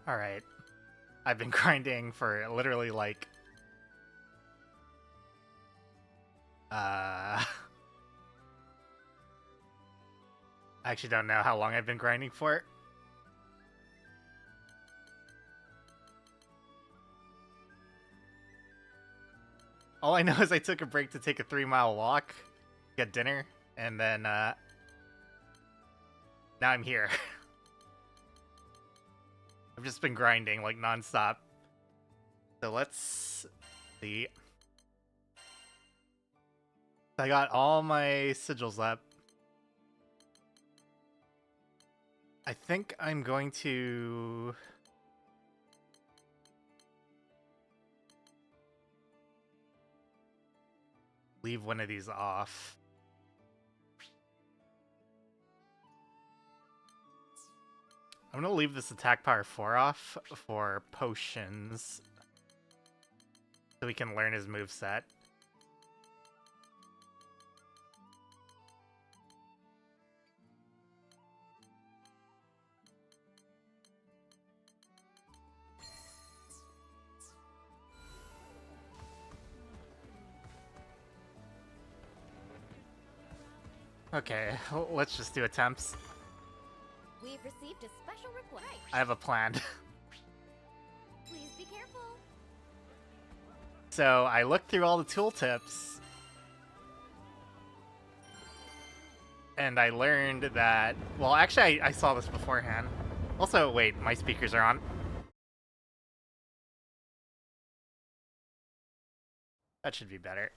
Alright. I've been grinding for literally like... I actually don't know how long I've been grinding for. All I know is I took a break to take a 3-mile walk, get dinner, and then now I'm here. I've just been grinding like nonstop. So let's see. I got all my sigils up. I think I'm going to... leave one of these off. I'm gonna leave this attack power 4 off for potions. So we can learn his moveset. Okay, let's just do attempts. We've received a special request. I have a plan. Please be careful. So I looked through all the tooltips, and I learned that... Well, actually, I saw this beforehand. Also, wait, my speakers are on. That should be better.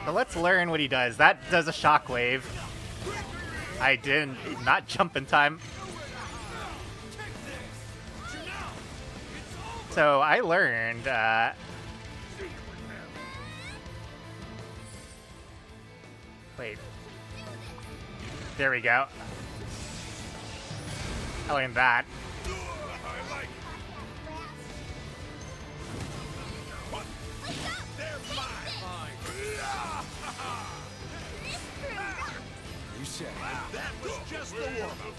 So let's learn what he does. That does a shockwave. I did not jump in time. So I learned, wait. There we go. I learned that. You said that was just the warm-up.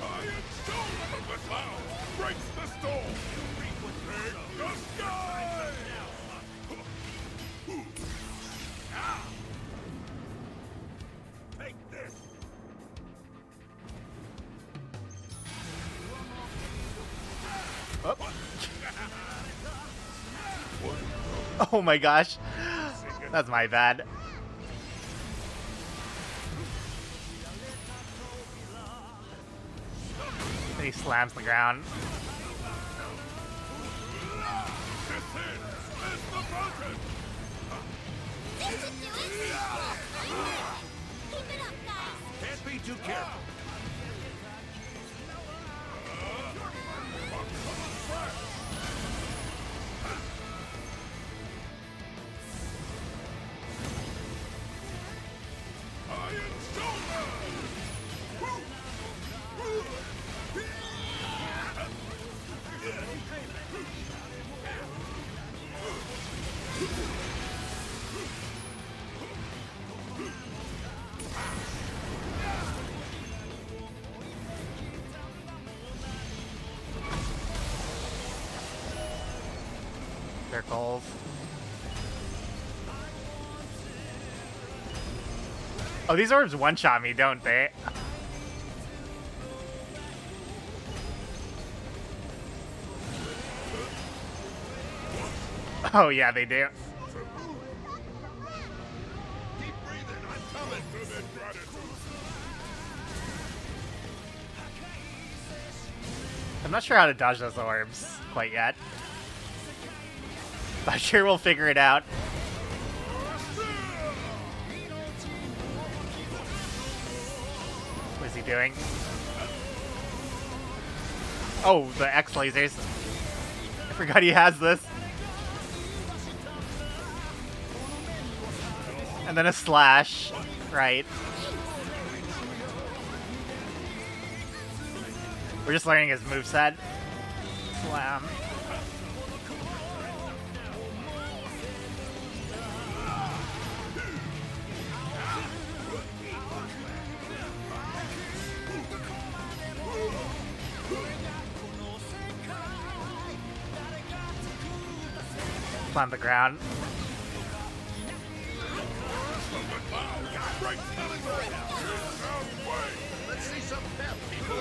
Iron Stone of the cloud breaks the storm. Take the sky. Take this. Oh my gosh. That's my bad. And he slams the ground. Can't be too careful. Circles. Oh, these orbs one-shot me, don't they? Oh yeah, they do. Keep breathing. I'm coming through this gratitude. I'm not sure how to dodge those orbs quite yet. But I'm sure we'll figure it out. What is he doing? Oh, the X lasers. I forgot he has this. And then a slash, right? We're just learning his moveset. Slam. On the ground. Let's see some pep, people.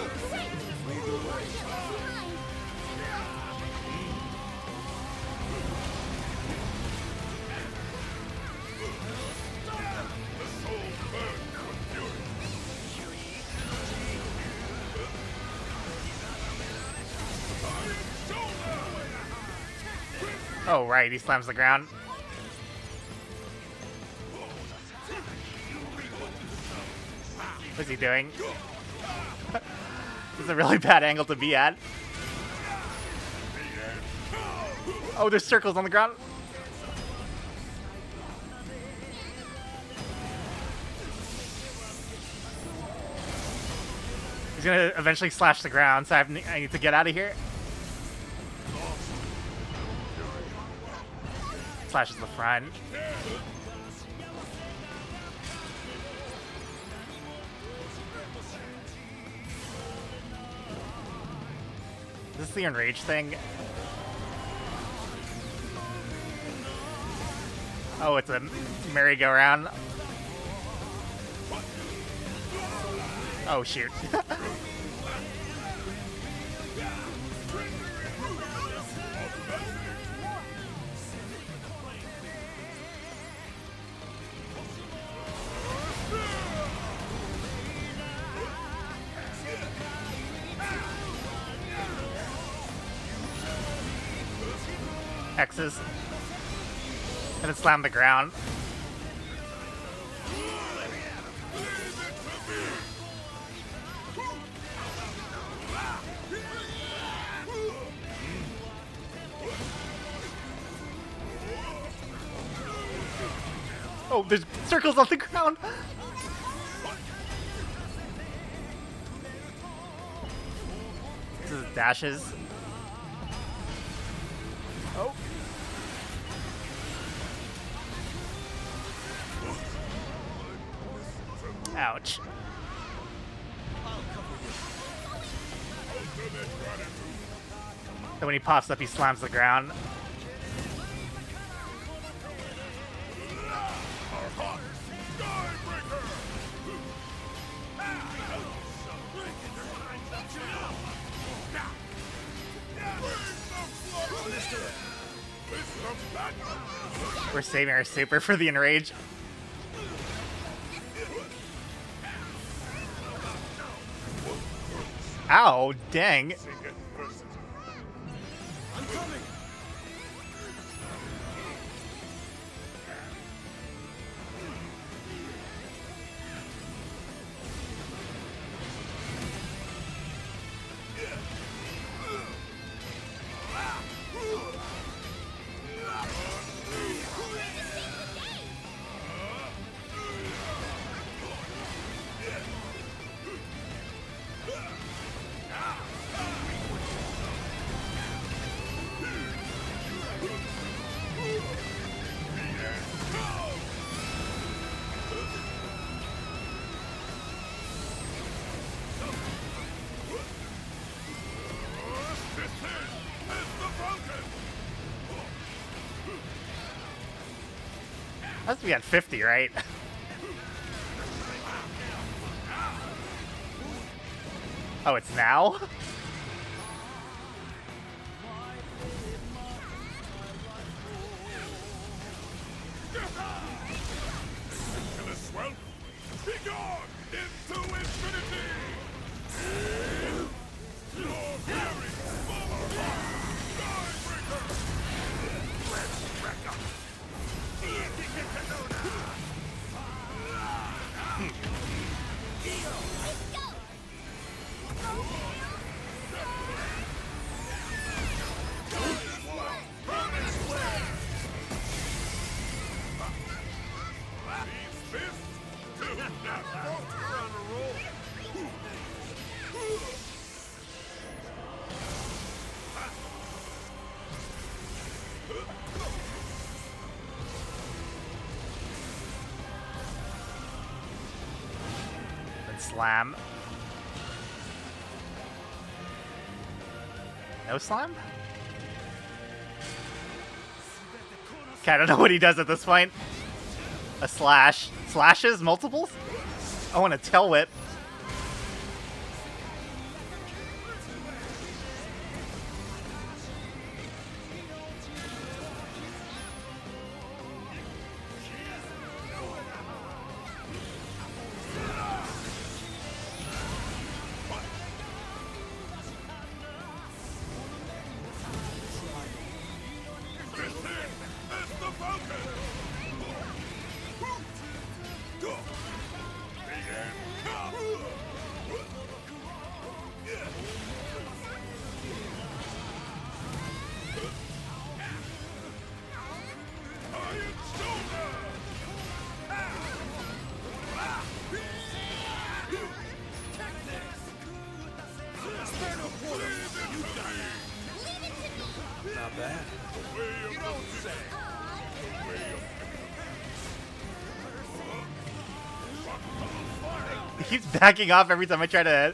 Oh, right, he slams the ground. What's he doing? This is a really bad angle to be at. Oh, there's circles on the ground. He's gonna eventually slash the ground, so I need to get out of here. Slashes the front. Is this the enrage thing? Oh, it's a merry-go-round. Oh, shoot. X's. And then slam the ground. Oh, there's circles on the ground. This is dashes. Oh. Ouch. And when he pops up, he slams the ground. We're saving our super for the enrage. Ow, dang. Must be at 50, right? Oh, it's now? Be gone into infinity! Your fury, Skybreaker! Let's wreck 'em! Then slam. No slam? Okay, I don't know what he does at this point. A slash. Slashes? Multiples? I want a tail whip. Not bad. You don't say. He keeps backing off every time I try to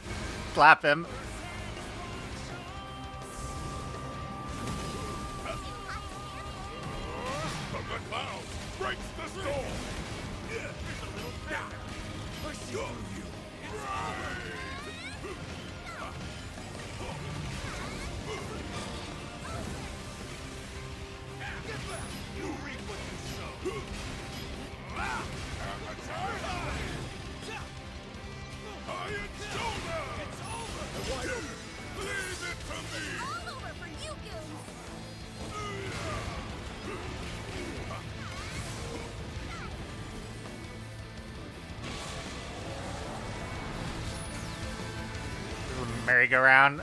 slap him. From the cloud breaks the storm. All over for you goons. Merry-go-round.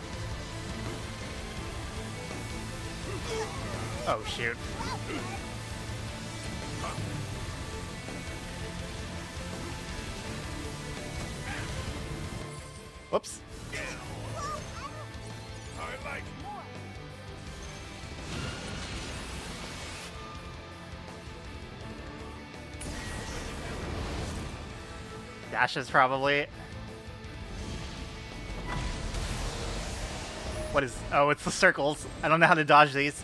Oh, shoot. Whoops. I like Dashes, probably. What is... Oh, it's the circles. I don't know how to dodge these.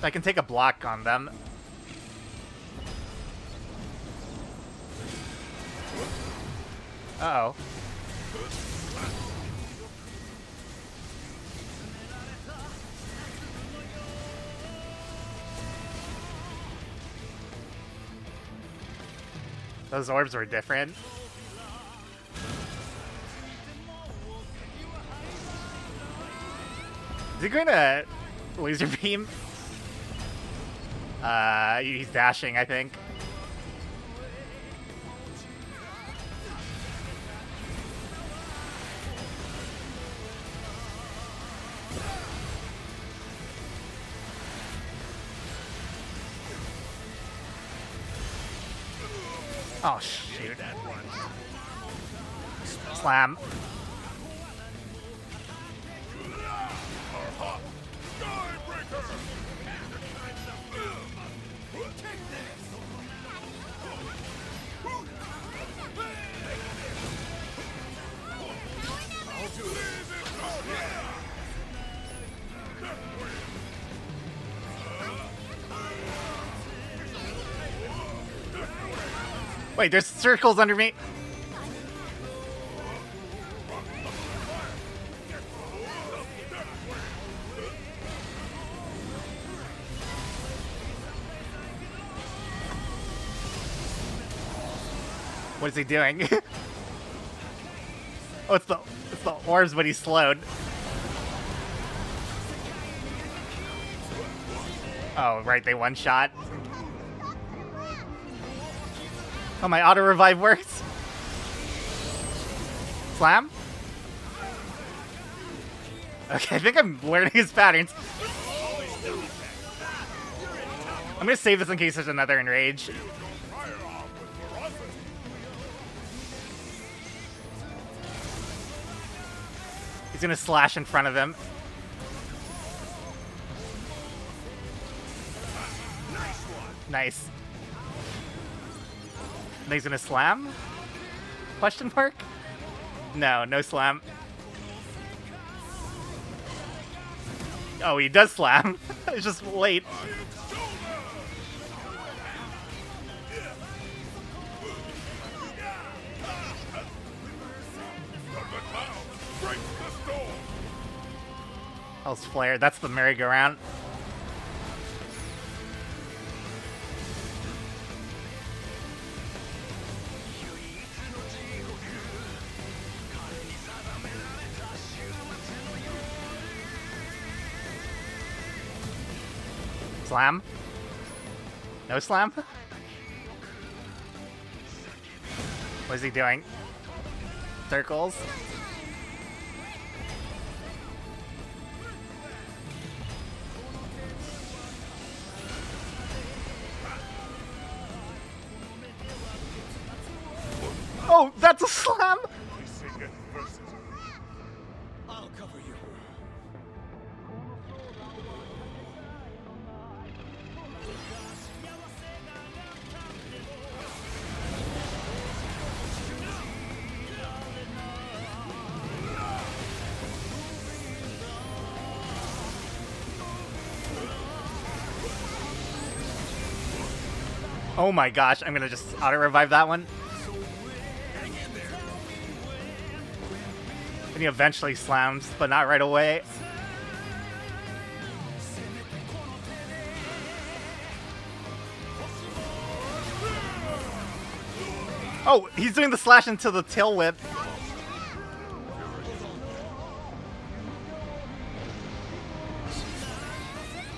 I can take a block on them. Uh-oh. Those orbs were different. Is he going to laser beam? He's dashing, I think. Oh, shoot. Slam. Wait, there's circles under me. What is he doing? Oh, it's the orbs, but he's slowed. Oh, right, they one-shot. Oh, my auto-revive works? Slam? Okay, I think I'm learning his patterns. I'm gonna save this in case there's another enrage. Fire off with ferocity. He's gonna slash in front of him. Nice. And he's gonna slam? Question mark? No, no slam. Oh, he does slam. It's just late. Hell's Flare, that's the merry-go-round. Slam? No slam? What is he doing? Circles? Oh, that's a slam! I'll cover you. Oh my gosh, I'm gonna just auto-revive that one. And he eventually slams, but not right away. Oh, he's doing the slash into the tail whip.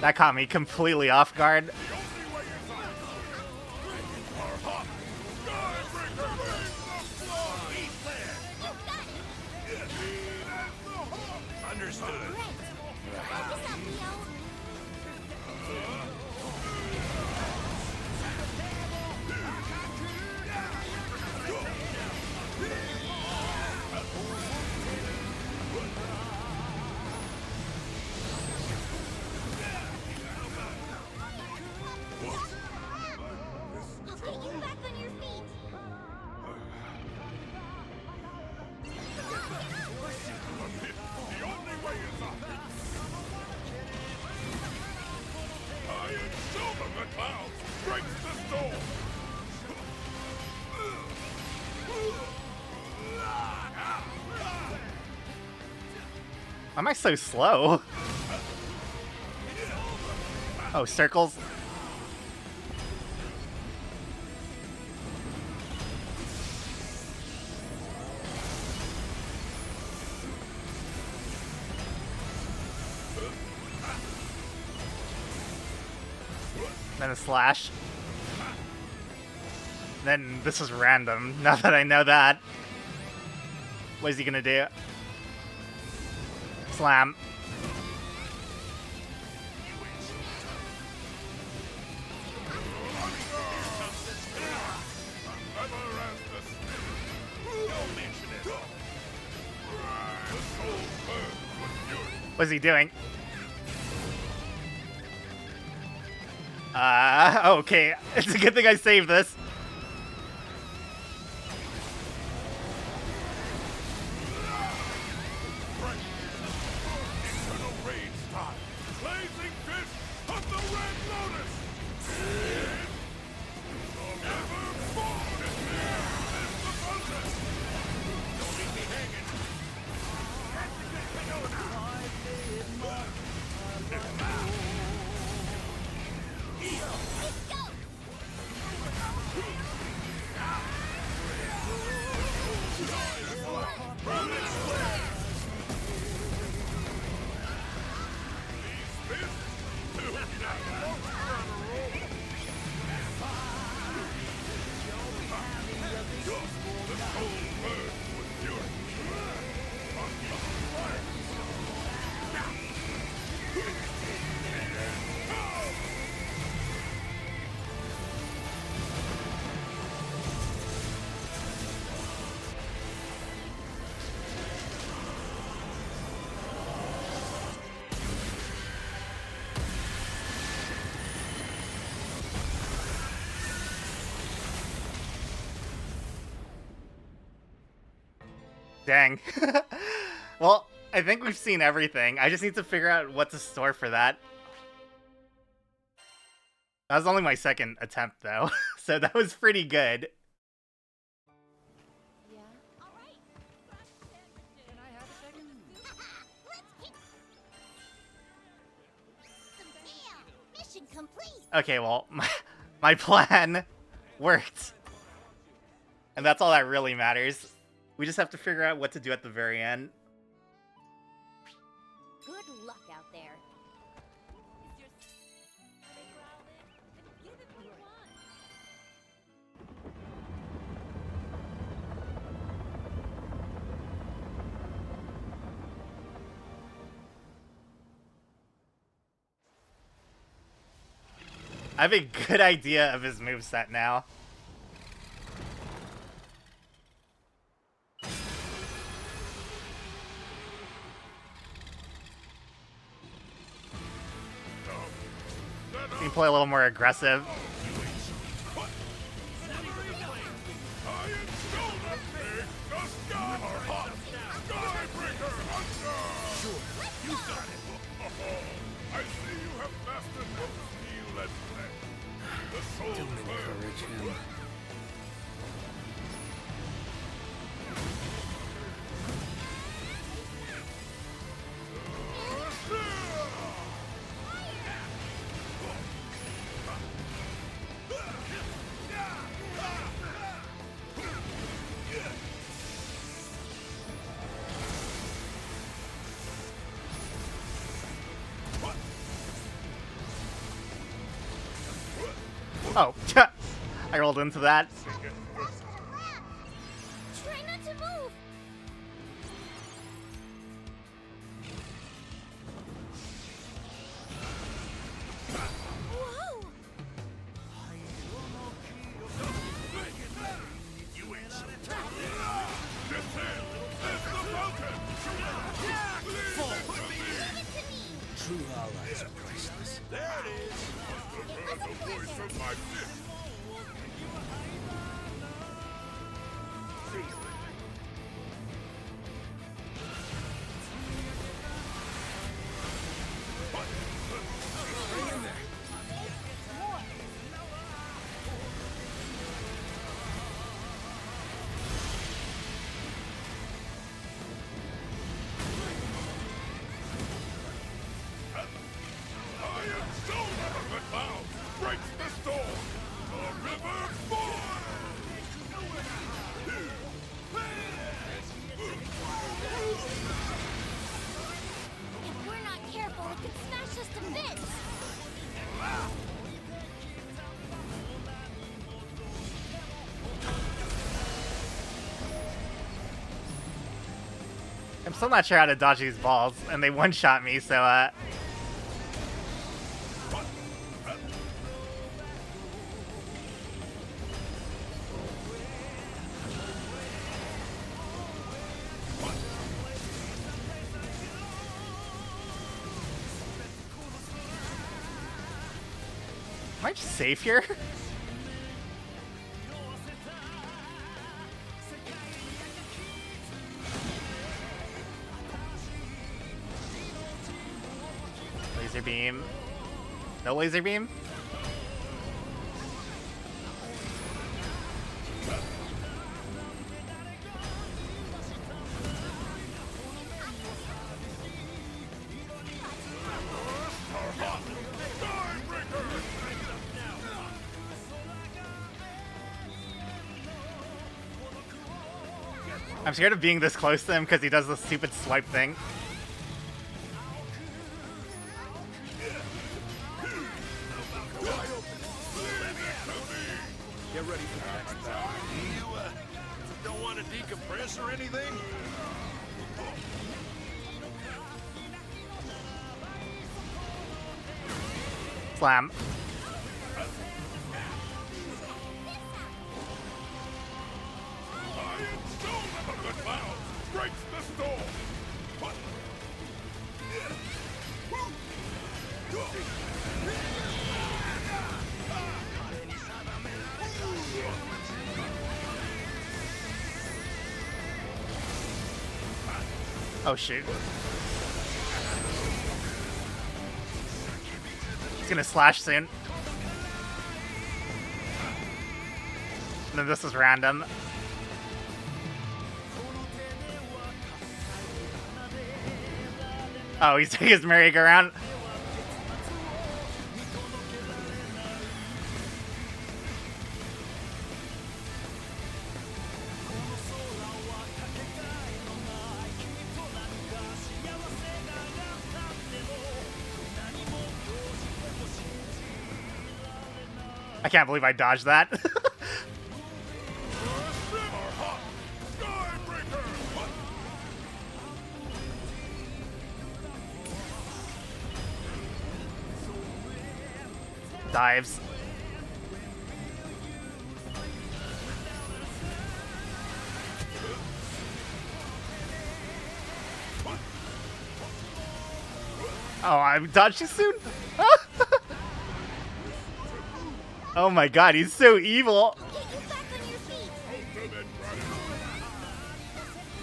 That caught me completely off guard. Why am I so slow? Oh, circles. Then a slash. Then this is random, now that I know that. What is he gonna do? Slam. What's he doing? Okay. It's a good thing I saved this. Dang. Well, I think we've seen everything. I just need to figure out what to store for that. That was only my second attempt, though, so that was pretty good. Yeah. All right. Can I have a second? Mission complete. Okay, well, my plan worked. And that's all that really matters. We just have to figure out what to do at the very end. Good luck out there. I have a good idea of his moveset now. You can play a little more aggressive. I see you have mastered both steel and flesh. The soul Don't encourage him. Oh, I rolled into that. Try not to move. Whoa! True allies are priceless. There it is. The voice of my fist. Breaks the storm! The river boils! If we're not careful, it could smash us to bits. I'm still not sure how to dodge these balls, and they one-shot me, so, Am I just safe here? Laser beam. No laser beam? I'm scared of being this close to him because he does this stupid swipe thing. Get ready for the next battle. You, don't want to decompress or anything? Slam. Iron stone of the clouds breaks the storm! Oh shoot. He's gonna slash soon. And then this is random. Oh, he's taking his merry-go-round. I can't believe I dodged that. Dives. Oh, I dodged too soon. Oh my god, he's so evil. Get you back on your feet. Ultimate gratitude.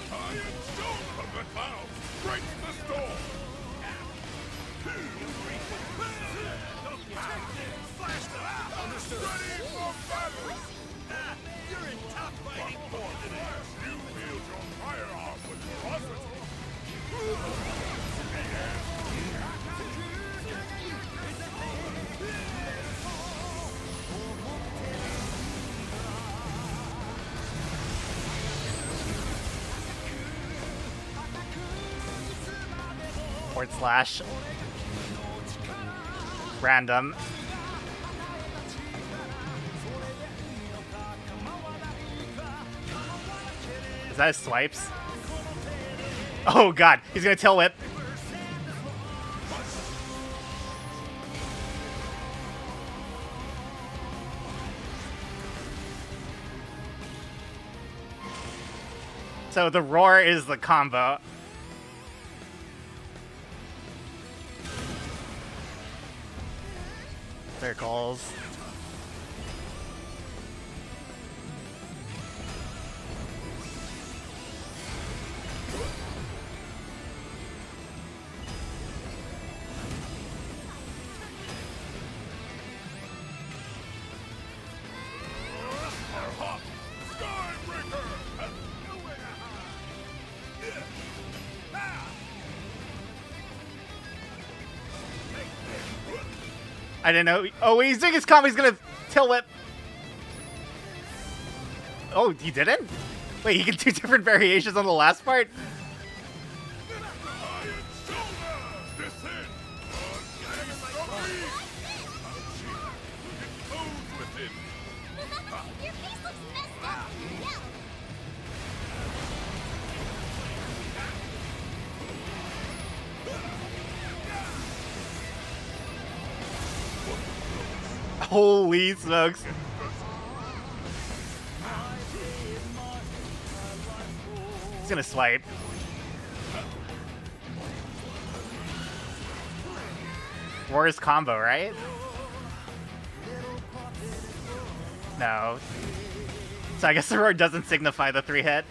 Iron stone from the clouds breaks the storm. Ready for battle. You're in top fighting form today. You wield your firearm with ferocity. Forward slash. Random. Is that his swipes? Oh god, he's gonna tail whip. So the roar is the combo. Circles. I didn't know. Oh, he's doing his combo. He's gonna tail whip. Oh, he didn't? Wait, he can do different variations on the last part? Your face looks messed up. Yeah. Holy smokes. He's gonna swipe. Roar's combo, right? No. So I guess the roar doesn't signify the 3-hit.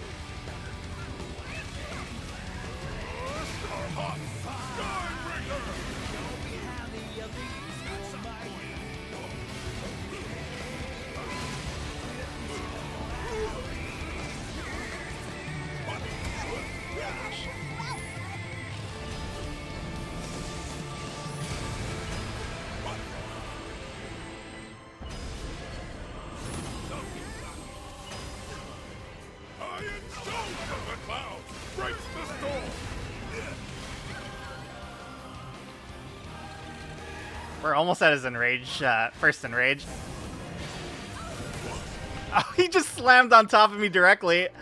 We're almost at his enrage, first enrage. Oh, he just slammed on top of me directly. I'm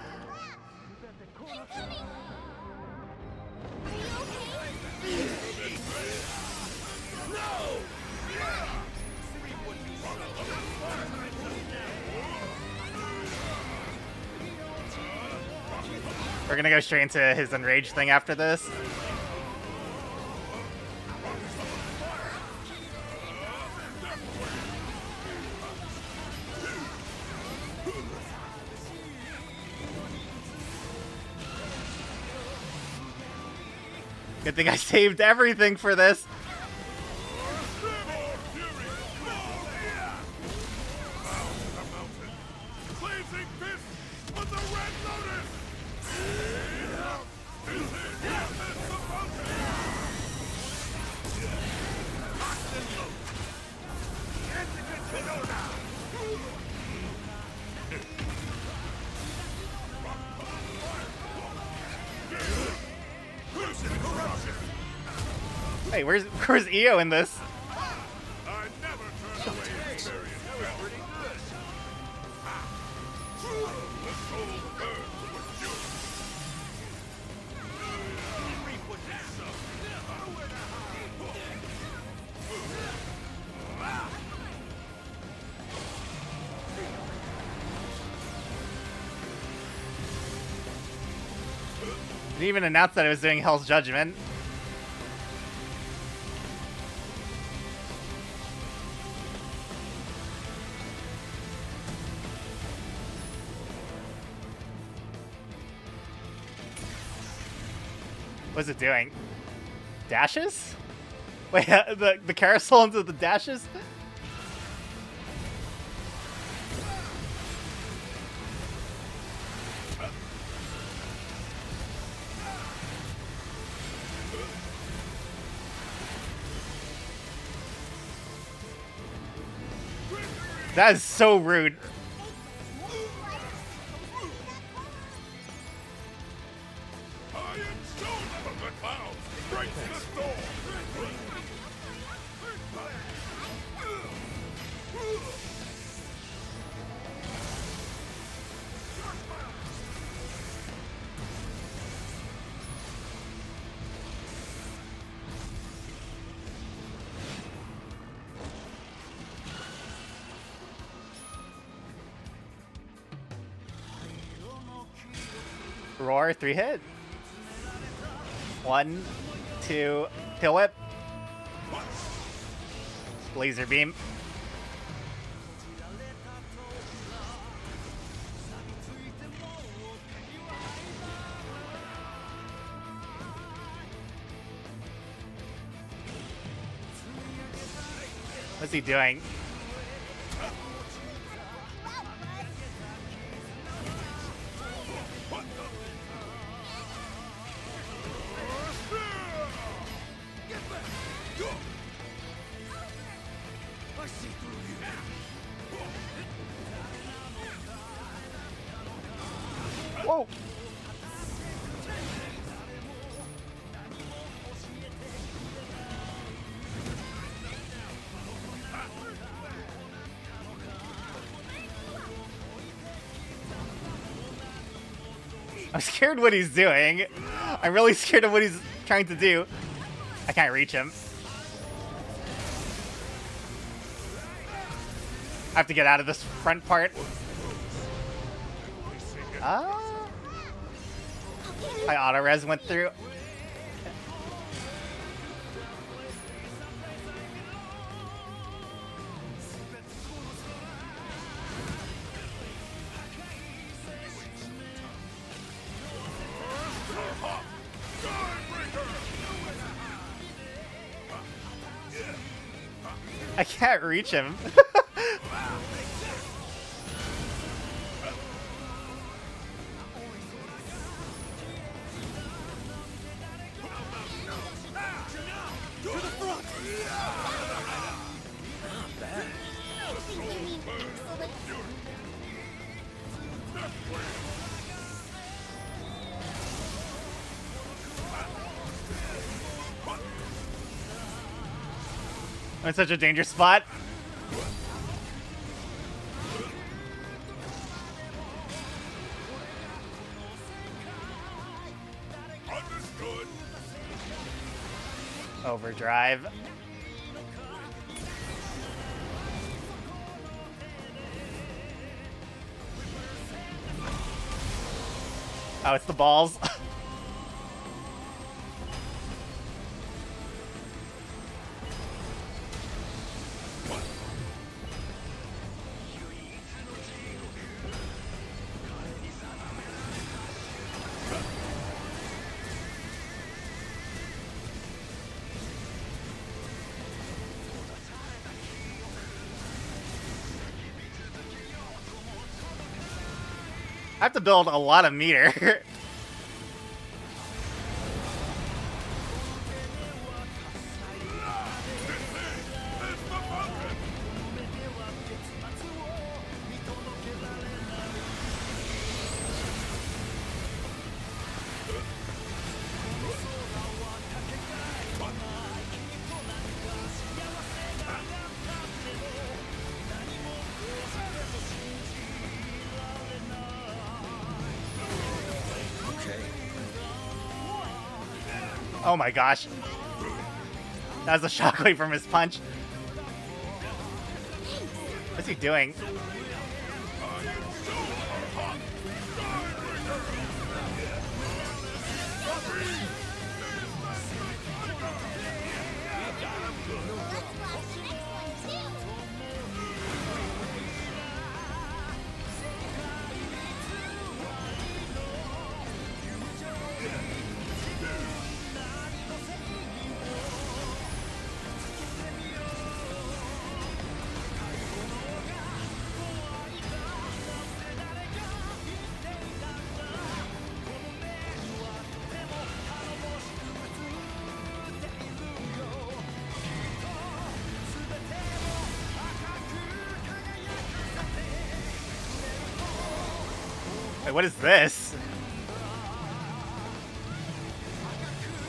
coming. Are you okay? We're gonna go straight into his enrage thing after this. Good thing I saved everything for this. Blazing fist of the Red Lotus! Hey, where's EO in this? I never turn away experience. That was pretty good. The soul burns with you. Reap what you sow. Didn't even announce that I was doing Hell's Judgment. What's it doing? Dashes? Wait, the carousel into the dashes? That is so rude. I am shown from the clouds. Break the storm. Roar, 3 hit. 1, 2, tail whip. Laser beam. What's he doing? I see through you. Whoa! I'm scared what he's doing. I'm really scared of what he's trying to do. I can't reach him. I have to get out of this front part. My auto-res went through. I can't reach him. I'm in such a dangerous spot. Understood. Overdrive. Oh, it's the balls. I have to build a lot of meter. Oh my gosh. That was a shockwave from his punch. What's he doing? Wait, what is this?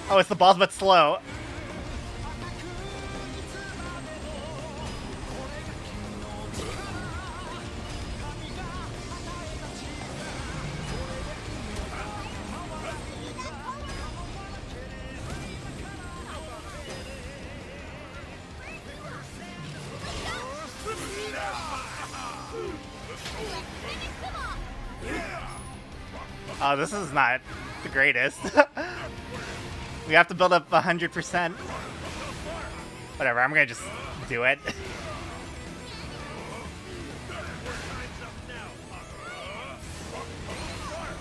Oh, it's the balls but slow. Oh, this is not the greatest. We have to build up 100%. Whatever, I'm gonna just do it.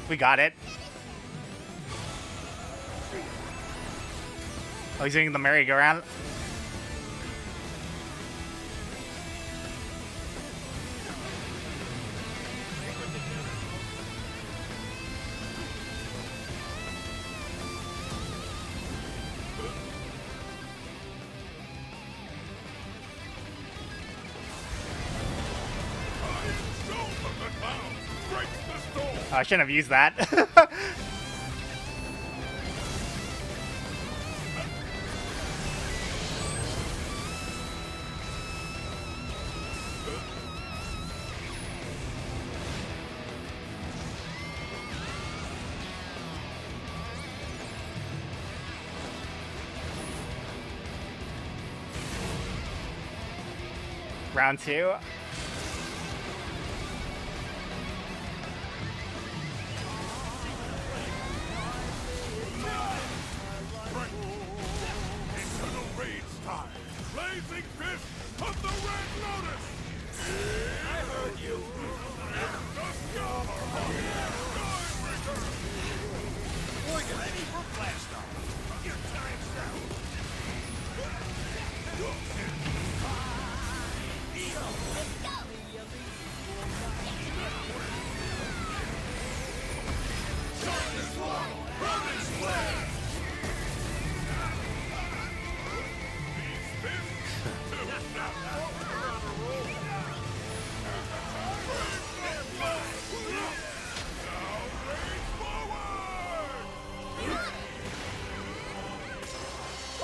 We got it. Oh, he's doing the merry-go-round. Oh, I shouldn't have used that. Round 2. Blazing fist of the Red Lotus! I heard you! Look at ready for blast off! Your time's out!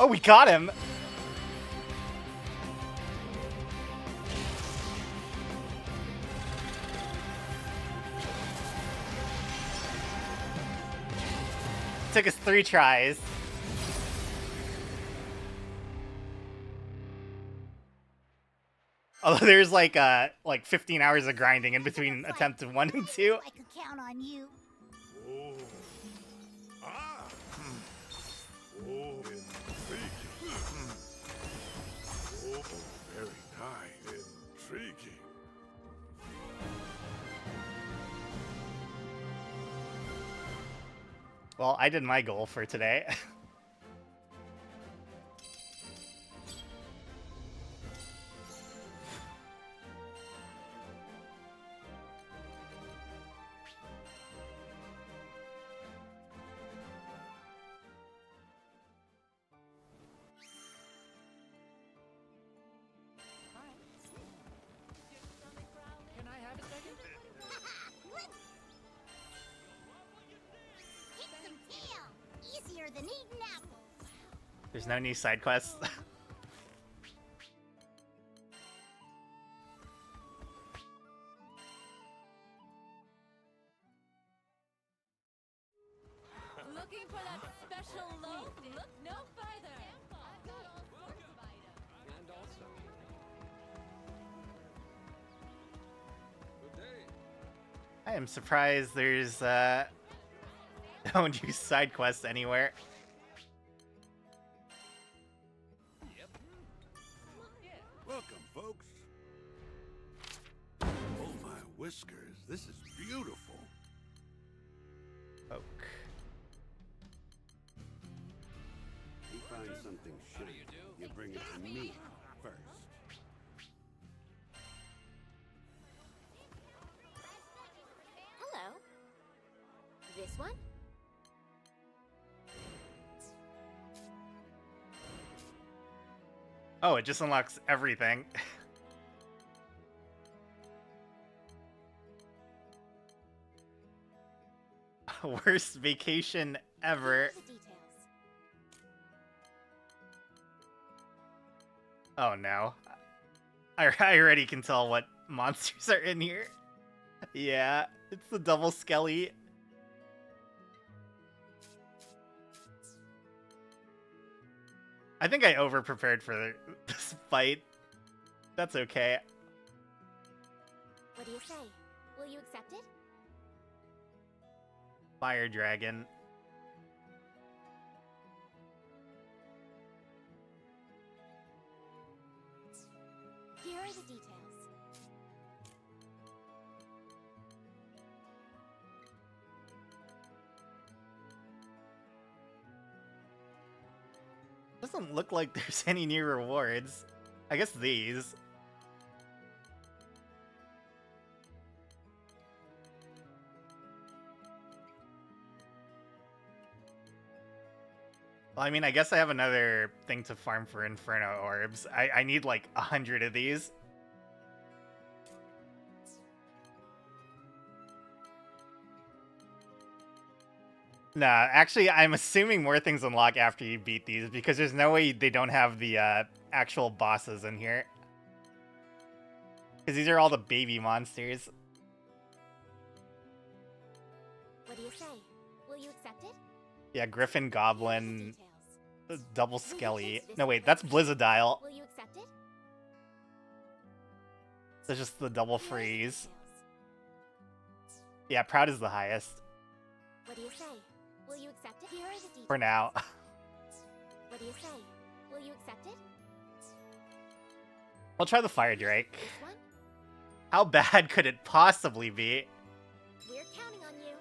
Oh, we got him! Took us 3 tries. Although there's like 15 hours of grinding in between attempts 1 and 2. I could count on you. Oh. Ah. Oh, intriguing. Oh, very nice. Intriguing. Well, I did my goal for today. There's no new side quests. Looking for that special loaf? Look no further. I've got all sorts of items. And also. Good day. I am surprised there's no new side quests anywhere. Welcome, folks. Oh my whiskers, this is beautiful. Oak. You find something shiny, you bring it to me first. Hello. This one? Oh, it just unlocks everything. Worst vacation ever. The details. Oh no. I already can tell what monsters are in here. Yeah, it's the double skelly. I think I over-prepared for this fight. That's okay. What do you say? Will you accept it? Fire dragon. Here are the details. Doesn't look like there's any new rewards. I guess these. Well, I mean, I guess I have another thing to farm for Inferno Orbs. I need like 100 of these. Nah, actually, I'm assuming more things unlock after you beat these, because there's no way they don't have the actual bosses in here. Because these are all the baby monsters. What do you say? Will you accept it? Yeah, Griffin, Here are the Goblin, details. Double Skelly. No, wait, that's Blizzadile. Will you accept it? That's just the double Here are the freeze. details. Yeah, Proud is the highest. What do you say? Will you accept it? Here are the details. For now. What do you say? Will you accept it? I'll try the Fire Drake. This one? How bad could it possibly be? We're counting on you.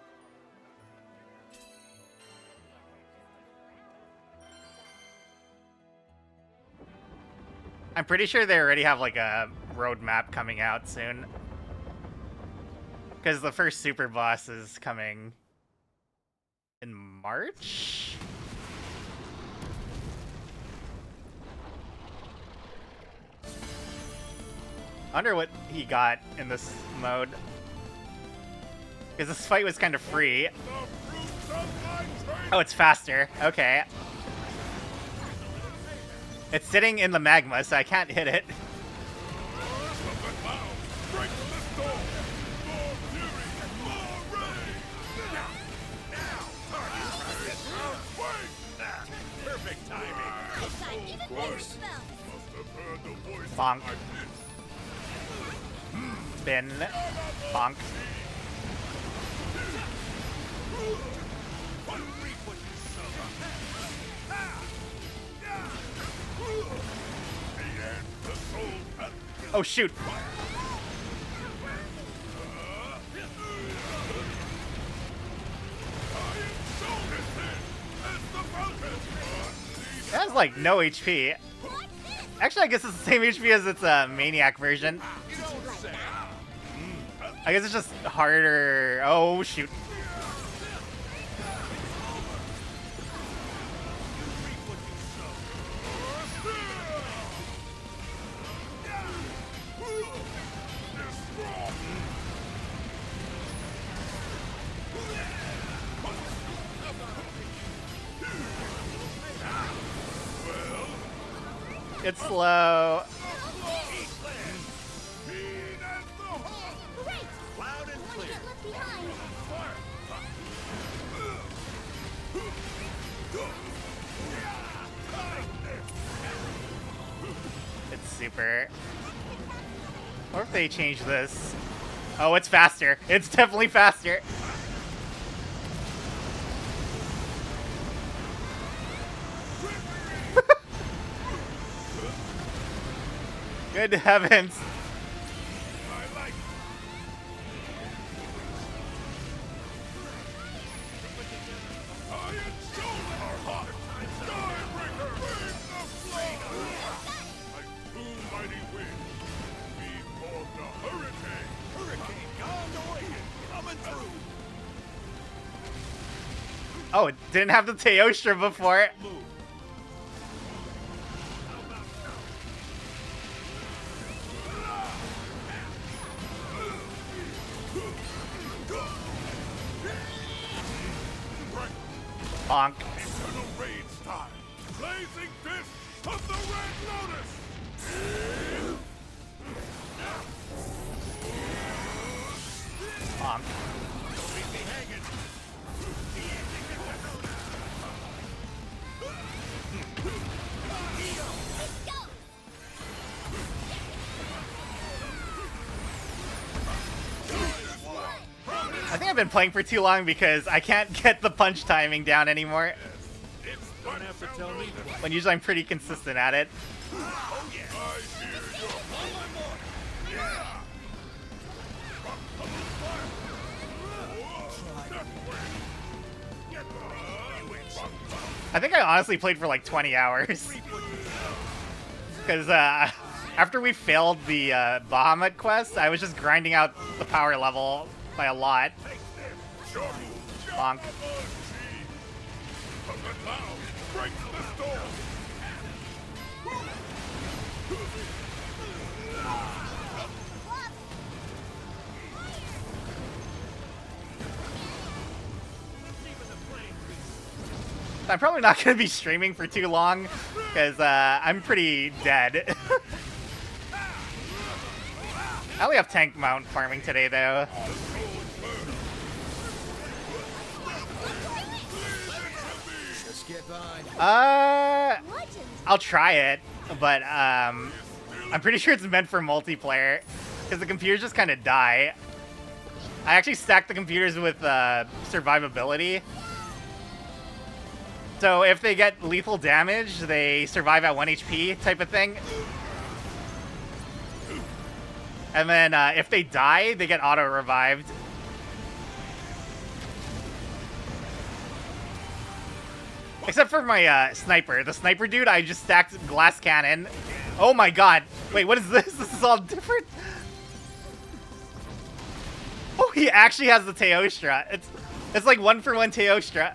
I'm pretty sure they already have like a roadmap coming out soon. Because the first super boss is coming in March? I wonder what he got in this mode. Because this fight was kind of free. The fruits of my trade. Oh, it's faster. Okay. It's sitting in the magma, so I can't hit it. Break the storm. More fury, more rage. Now, perfect timing. Of course. Must have heard the voice Bonk. of my pit. Spin. Bonk. Reap what you sow. The end, the soul path. Oh, shoot. It has like no HP. Actually, I guess it's the same HP as its Maniac version. I guess it's just harder. Oh, shoot. It's slow. Keen as the hawk. Great! Loud and Don't clear. get left behind. It's super. Or if they change this. Oh, it's faster. It's definitely faster. Good heavens. I like Iron Shoulder are hot. Skybreaker, bring the flow. Typhoon mighty wind. We formed a hurricane. Hurricane gone away. Coming through. Oh, it didn't have the Teostra before. Move. Bonk. Eternal raid style. Blazing fist of the Red Lotus. Bonk. Don't leave me hanging. I think I've been playing for too long because I can't get the punch timing down anymore. It's don't have to tell me that. When usually I'm pretty consistent at it. Oh yeah. I hear your one more. Yeah. I think I honestly played for like 20 hours. Because after we failed the Bahamut quest, I was just grinding out the power level by a lot. Bonk. Break the storm. I'm probably not going to be streaming for too long because I'm pretty dead. I only have tank mount farming today though. Just get behind. Legend. I'll try it, but I'm pretty sure it's meant for multiplayer because the computers just kind of die. I actually stacked the computers with survivability. So if they get lethal damage, they survive at 1 HP type of thing. And then if they die, they get auto-revived. Except for my sniper. The sniper dude, I just stacked glass cannon. Oh my god. Wait, what is this? This is all different? Oh, he actually has the Teostra. It's like 1-for-1 Teostra.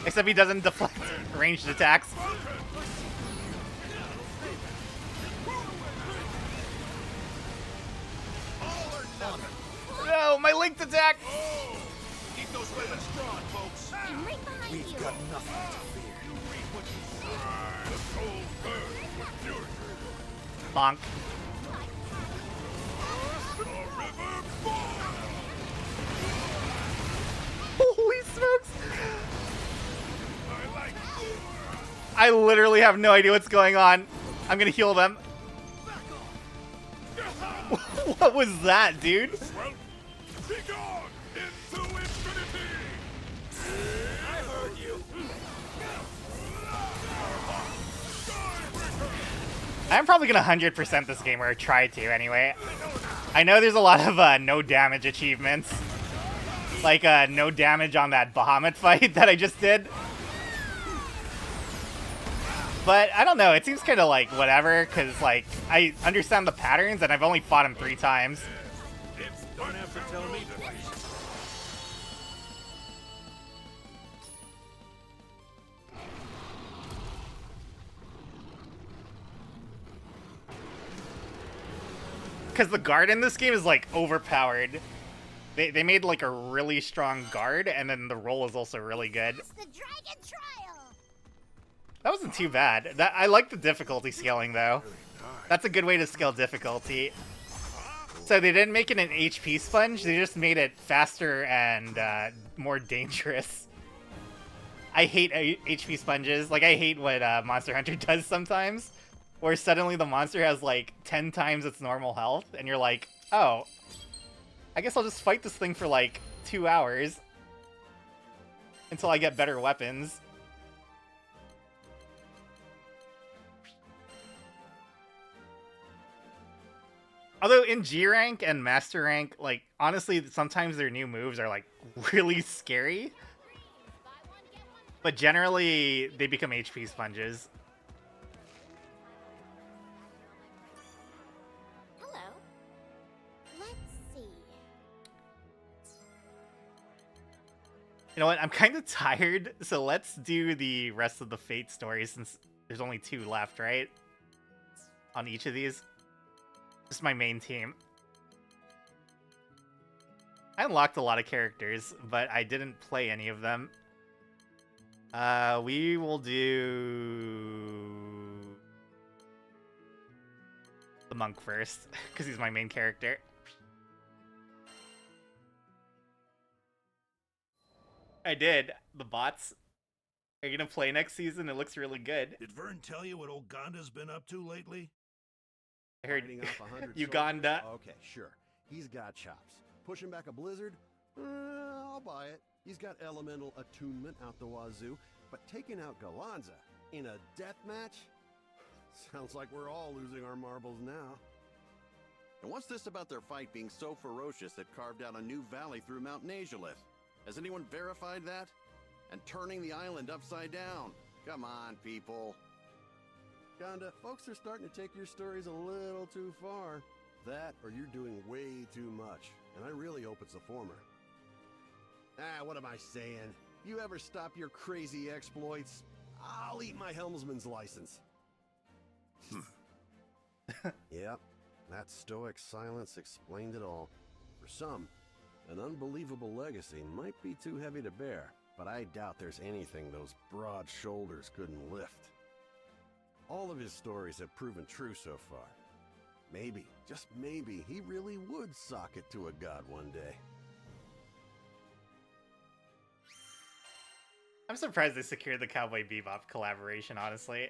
Except he doesn't deflect ranged attacks. No, my linked attack! Keep those weapons drawn, folks. I'm right behind We've you. got nothing to fear. You reap what you sow. The soul burns with fury. Bonk. The river falls. Holy smokes! I like I literally have no idea what's going on. I'm gonna heal them. What was that, dude? Well, be gone into infinity. I heard you. I'm probably gonna 100% this game, or try to anyway. I know there's a lot of no damage achievements. Like no damage on that Bahamut fight that I just did. But I don't know, it seems kind of like whatever, because like I understand the patterns and I've only fought him 3 times. It's don't have to tell me that. Because the guard in this game is like overpowered. They made like a really strong guard, and then the roll is also really good. It's the dragon trial. That wasn't too bad. I like the difficulty scaling, though. That's a good way to scale difficulty. So they didn't make it an HP sponge, they just made it faster and more dangerous. I hate HP sponges. Like, I hate what Monster Hunter does sometimes, where suddenly the monster has, like, 10 times its normal health, and you're like, oh, I guess I'll just fight this thing for, like, 2 hours until I get better weapons. Although in G rank and Master rank, like, honestly, sometimes their new moves are, like, really scary. But generally, they become HP sponges. Hello. Let's see. You know what? I'm kind of tired, so let's do the rest of the Fate stories since there's only 2 left, right? On each of these. Just my main team. I unlocked a lot of characters, but I didn't play any of them. We will do the monk first, because he's my main character. I did. The bots. Are you gonna play next season? It looks really good. Did Vern tell you what old Gonda's been up to lately? I heard Fighting off 100 Uganda. soldiers? Okay, sure. He's got chops. Pushing back a blizzard? I'll buy it. He's got elemental attunement out the wazoo. But taking out Galanza in a death match? Sounds like we're all losing our marbles now. And what's this about their fight being so ferocious it carved out a new valley through Mount Nazhalith? Has anyone verified that? And turning the island upside down. Come on, people. Gonda, folks are starting to take your stories a little too far. That, or you're doing way too much. And I really hope it's the former. What am I saying? You ever stop your crazy exploits? I'll eat my helmsman's license. Yep, that stoic silence explained it all. For some, an unbelievable legacy might be too heavy to bear, but I doubt there's anything those broad shoulders couldn't lift. All of his stories have proven true so far. Maybe, just maybe, he really would sock it to a god one day. I'm surprised they secured the Cowboy Bebop collaboration, honestly.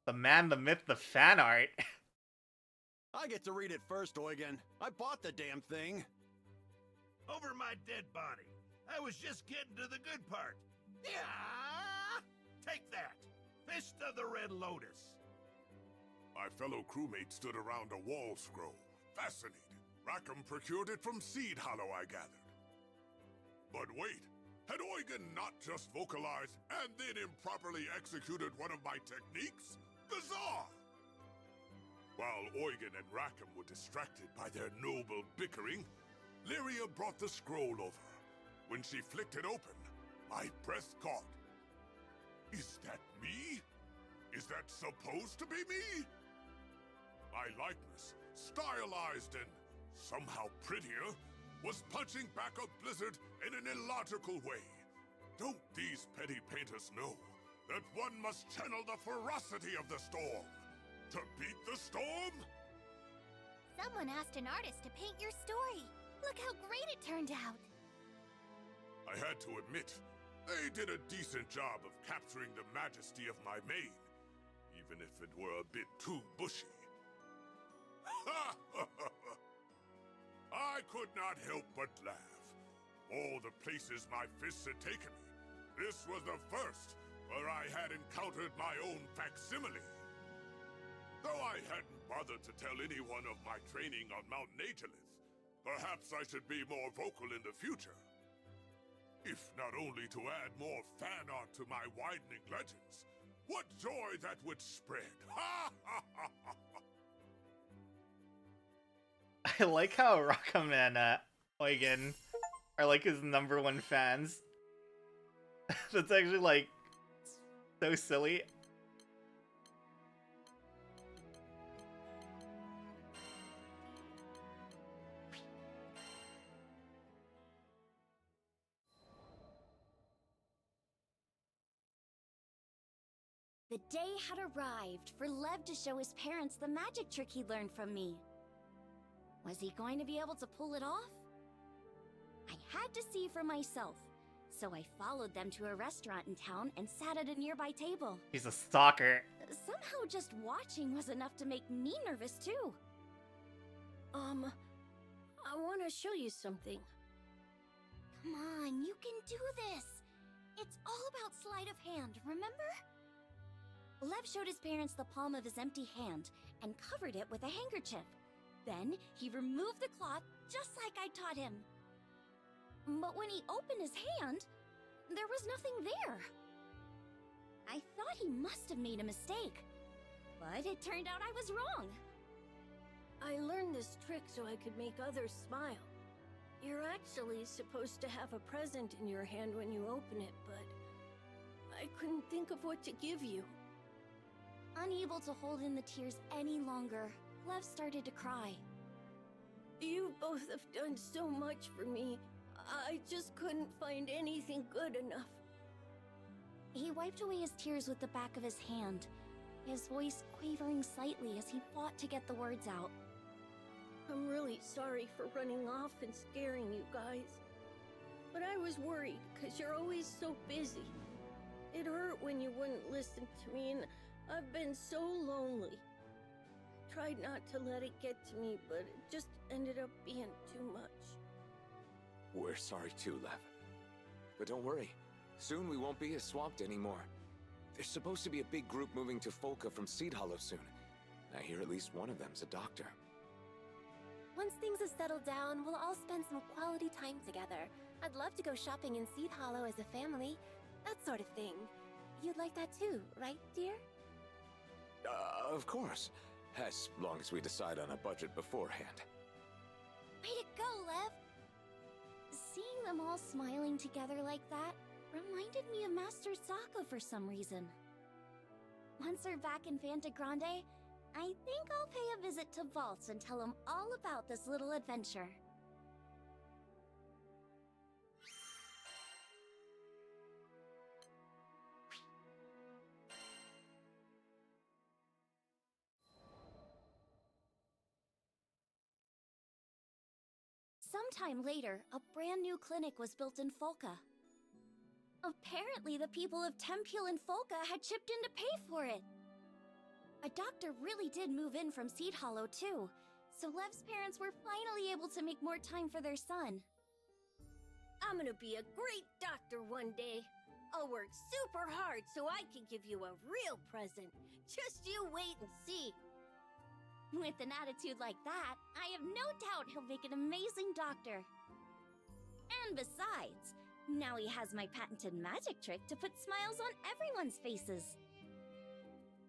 The man, the myth, the fan art. I get to read it first, Eugen. I bought the damn thing. Over my dead body. I was just getting to the good part. Yeah! Take that! Fist of the Red Lotus. My fellow crewmates stood around a wall scroll, fascinated. Rackham procured it from Seed Hollow, I gathered. But wait, had Eugen not just vocalized and then improperly executed one of my techniques? Bizarre! While Eugen and Rackham were distracted by their noble bickering, Lyria brought the scroll over. When she flicked it open, my breath caught. Is that me? Is that supposed to be me? My likeness, stylized and somehow prettier, was punching back a blizzard in an illogical way. Don't these petty painters know that one must channel the ferocity of the storm to beat the storm? Someone asked an artist to paint your story. Look how great it turned out. I had to admit, they did a decent job of capturing the majesty of my mane, even if it were a bit too bushy. I could not help but laugh. All the places my fists had taken me, this was the first where I had encountered my own facsimile. Though I hadn't bothered to tell anyone of my training on Mount Nazhalith, perhaps I should be more vocal in the future. If not only to add more fan art to my widening legends, what joy that would spread! Ha ha ha ha! I like how Rackham and Eugen are like his #1 fans. That's actually like so silly. The day had arrived for Lev to show his parents the magic trick he learned from me. Was he going to be able to pull it off? I had to see for myself, so I followed them to a restaurant in town and sat at a nearby table. He's a stalker. Somehow just watching was enough to make me nervous too. I want to show you something. Come on, you can do this! It's all about sleight of hand, remember? Lev showed his parents the palm of his empty hand and covered it with a handkerchief. Then he removed the cloth just like I taught him. But when he opened his hand, there was nothing there. I thought he must have made a mistake, but it turned out I was wrong. I learned this trick so I could make others smile. You're actually supposed to have a present in your hand when you open it, but I couldn't think of what to give you. Unable to hold in the tears any longer, Lev started to cry. You both have done so much for me. I just couldn't find anything good enough. He wiped away his tears with the back of his hand, his voice quavering slightly as he fought to get the words out. I'm really sorry for running off and scaring you guys. But I was worried, because you're always so busy. It hurt when you wouldn't listen to me, and I've been so lonely. Tried not to let it get to me, but it just ended up being too much. We're sorry too, Lev. But don't worry. Soon we won't be as swamped anymore. There's supposed to be a big group moving to Folka from Seed Hollow soon. I hear at least one of them's a doctor. Once things have settled down, we'll all spend some quality time together. I'd love to go shopping in Seed Hollow as a family. That sort of thing. You'd like that too, right, dear? Of course. As long as we decide on a budget beforehand. Way to go, Lev! Seeing them all smiling together like that reminded me of Master Sokka for some reason. Once we're back in Fanta Grande, I think I'll pay a visit to Vaults and tell him all about this little adventure. Sometime later, a brand new clinic was built in Folka. Apparently, the people of Tempule and Folka had chipped in to pay for it. A doctor really did move in from Seed Hollow, too, so Lev's parents were finally able to make more time for their son. I'm gonna be a great doctor one day. I'll work super hard so I can give you a real present. Just you wait and see. With an attitude like that, I have no doubt he'll make an amazing doctor. And besides, now he has my patented magic trick to put smiles on everyone's faces.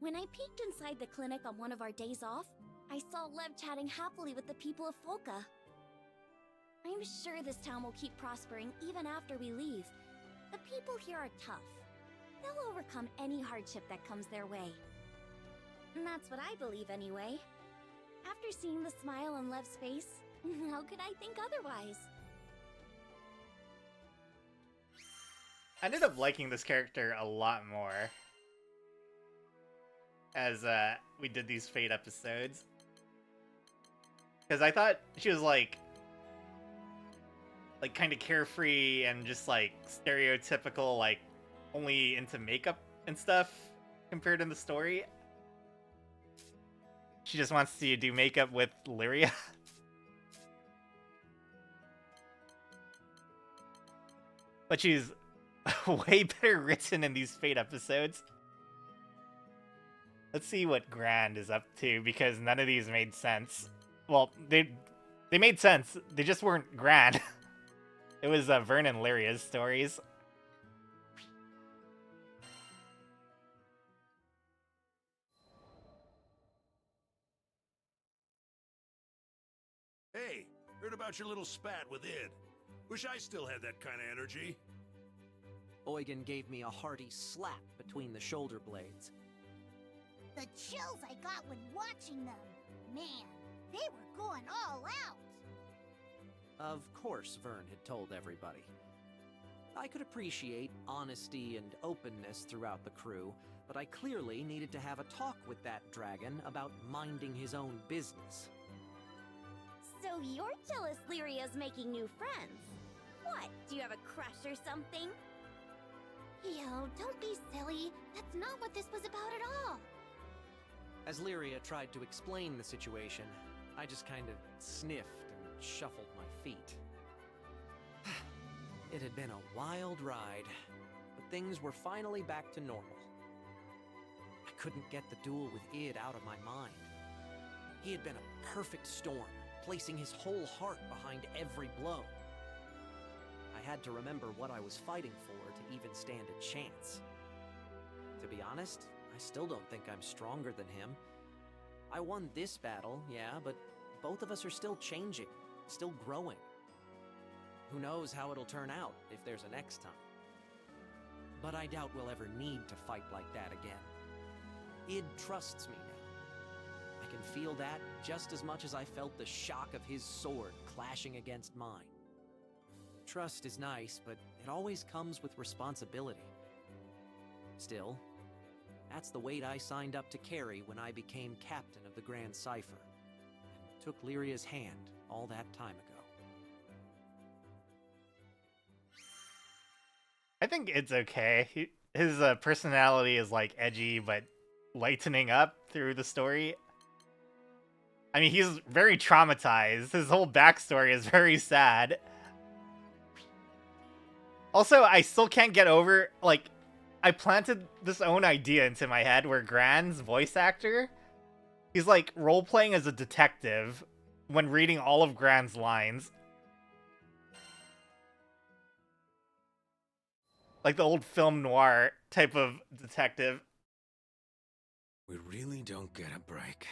When I peeked inside the clinic on one of our days off, I saw Lev chatting happily with the people of Folka. I'm sure this town will keep prospering even after we leave. The people here are tough. They'll overcome any hardship that comes their way. And that's what I believe anyway. After seeing the smile on Lev's face, how could I think otherwise? I ended up liking this character a lot more as we did these Fate episodes. Because I thought she was like kind of carefree and just like stereotypical, like only into makeup and stuff compared to the story. She just wants to do makeup with Lyria. But she's way better written in these Fate episodes. Let's see what Grand is up to, because none of these made sense. Well, they made sense. They just weren't Grand. It was Vern and Lyria's stories. Hey, heard about your little spat with Id. Wish I still had that kind of energy. Eugen gave me a hearty slap between the shoulder blades. The chills I got when watching them. Man, they were going all out. Of course Vern had told everybody. I could appreciate honesty and openness throughout the crew, but I clearly needed to have a talk with that dragon about minding his own business. So you're jealous Lyria's making new friends? What, do you have a crush or something? Yo, don't be silly. That's not what this was about at all. As Lyria tried to explain the situation, I just kind of sniffed and shuffled my feet. It had been a wild ride, but things were finally back to normal. I couldn't get the duel with Id out of my mind. He had been a perfect storm, placing his whole heart behind every blow. I had to remember what I was fighting for to even stand a chance. To be honest, I still don't think I'm stronger than him. I won this battle, yeah, but both of us are still changing, still growing. Who knows how it'll turn out if there's a next time. But I doubt we'll ever need to fight like that again. Id trusts me now. I can feel that just as much as I felt the shock of his sword clashing against mine. Trust is nice, but it always comes with responsibility. Still, that's the weight I signed up to carry when I became captain of the Grand Cipher, and took Lyria's hand all that time ago. I think it's okay. His personality is like edgy, but lightening up through the story. I mean, he's very traumatized. His whole backstory is very sad. Also, I still can't get over, like, I planted this own idea into my head where Gran's voice actor, he's like role-playing as a detective when reading all of Gran's lines. Like the old film noir type of detective. We really don't get a break.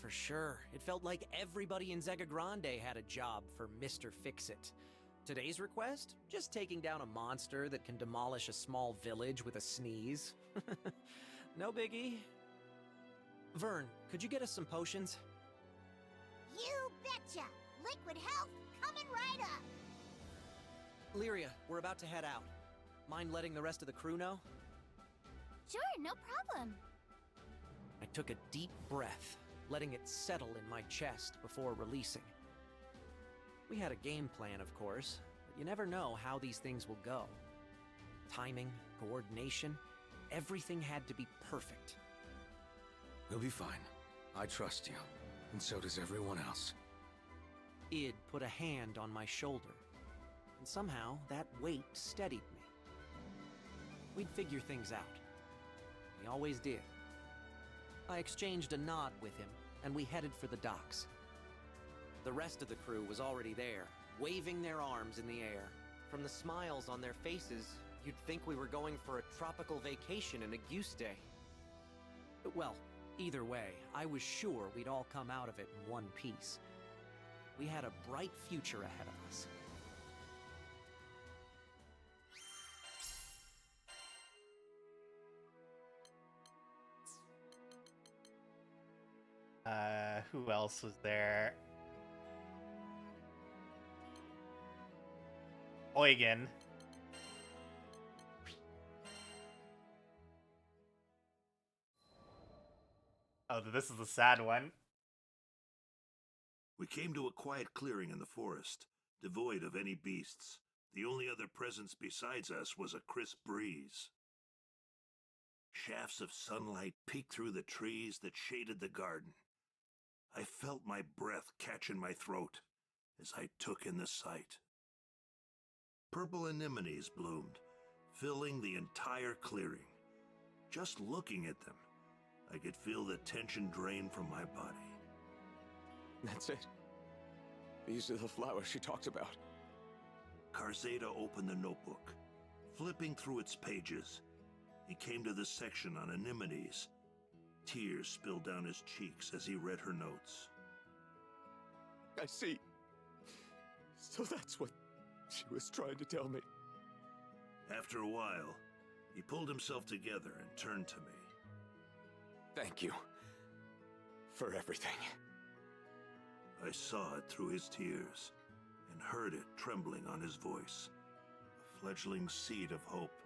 For sure. It felt like everybody in Zega Grande had a job for Mr. Fix-It. Today's request? Just taking down a monster that can demolish a small village with a sneeze. No biggie. Vern, could you get us some potions? You betcha! Liquid health coming right up! Lyria, we're about to head out. Mind letting the rest of the crew know? Sure, no problem. I took a deep breath, letting it settle in my chest before releasing. We had a game plan, of course, but you never know how these things will go. Timing, coordination, everything had to be perfect. We'll be fine. I trust you, and so does everyone else. Id put a hand on my shoulder, and somehow that weight steadied me. We'd figure things out. We always did. I exchanged a nod with him, and we headed for the docks. The rest of the crew was already there, waving their arms in the air. From the smiles on their faces, you'd think we were going for a tropical vacation in a goose day. Well, either way, I was sure we'd all come out of it in one piece. We had a bright future ahead of us. Who else was there? Eugen. Oh, this is the sad one. We came to a quiet clearing in the forest, devoid of any beasts. The only other presence besides us was a crisp breeze. Shafts of sunlight peeked through the trees that shaded the garden. I felt my breath catch in my throat as I took in the sight. Purple anemones bloomed, filling the entire clearing. Just looking at them, I could feel the tension drain from my body. That's it. These are the flowers she talked about. Karzada opened the notebook. Flipping through its pages, he came to the section on anemones. Tears spilled down his cheeks as he read her notes. I see. So that's what she was trying to tell me. After a while, he pulled himself together and turned to me. Thank you. For everything. I saw it through his tears and heard it trembling on his voice. A fledgling seed of hope.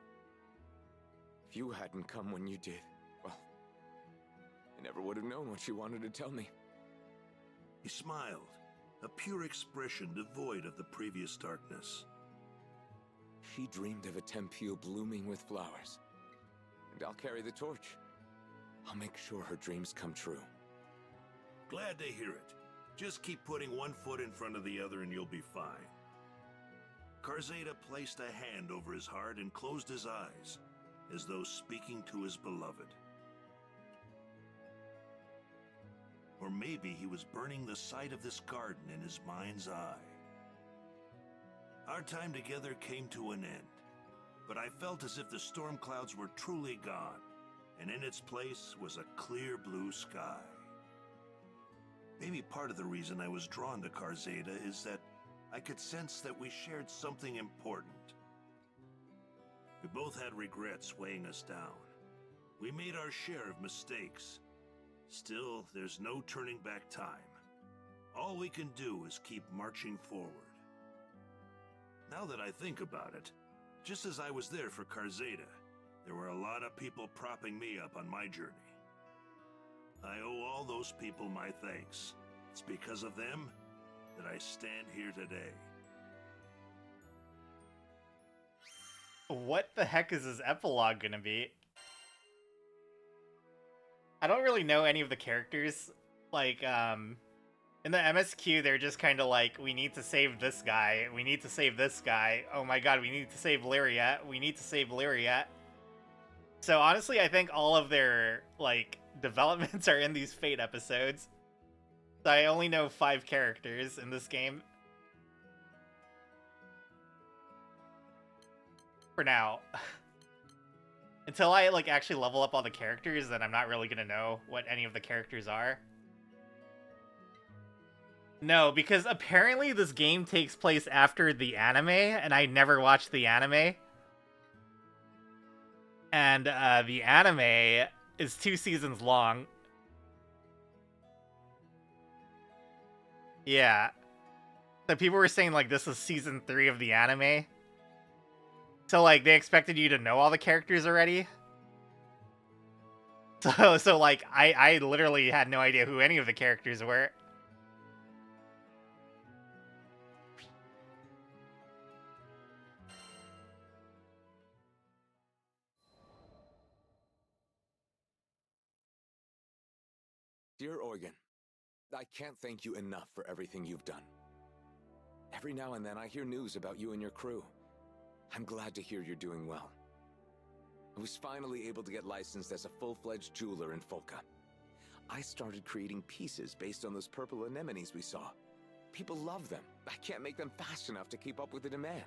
If you hadn't come when you did, well, I never would have known what she wanted to tell me. He smiled, a pure expression devoid of the previous darkness. She dreamed of a Tempeel blooming with flowers. And I'll carry the torch. I'll make sure her dreams come true. Glad to hear it. Just keep putting one foot in front of the other and you'll be fine. Karzeda placed a hand over his heart and closed his eyes, as though speaking to his beloved. Or maybe he was burning the sight of this garden in his mind's eye. Our time together came to an end, but I felt as if the storm clouds were truly gone, and in its place was a clear blue sky. Maybe part of the reason I was drawn to Karzeda is that I could sense that we shared something important. We both had regrets weighing us down. We made our share of mistakes. Still, there's no turning back time. All we can do is keep marching forward. Now that I think about it, just as I was there for Karzeda, there were a lot of people propping me up on my journey. I owe all those people my thanks. It's because of them that I stand here today. What the heck is his epilogue gonna be? I don't really know any of the characters. Like, in the MSQ, they're just kind of like, we need to save this guy, we need to save this guy, oh my god, we need to save Lariat, we need to save Lariat. So honestly, I think all of their, like, developments are in these Fate episodes. So I only know 5 characters in this game. For now. Until I, like, actually level up all the characters, then I'm not really gonna know what any of the characters are. No, because apparently this game takes place after the anime, and I never watched the anime. And the anime is 2 seasons long. Yeah. So people were saying, like, this is season 3 of the anime. So, like, they expected you to know all the characters already. So like, I literally had no idea who any of the characters were. Dear Eugen, I can't thank you enough for everything you've done. Every now and then I hear news about you and your crew. I'm glad to hear you're doing well. I was finally able to get licensed as a full-fledged jeweler in Folka. I started creating pieces based on those purple anemones we saw. People love them. I can't make them fast enough to keep up with the demand.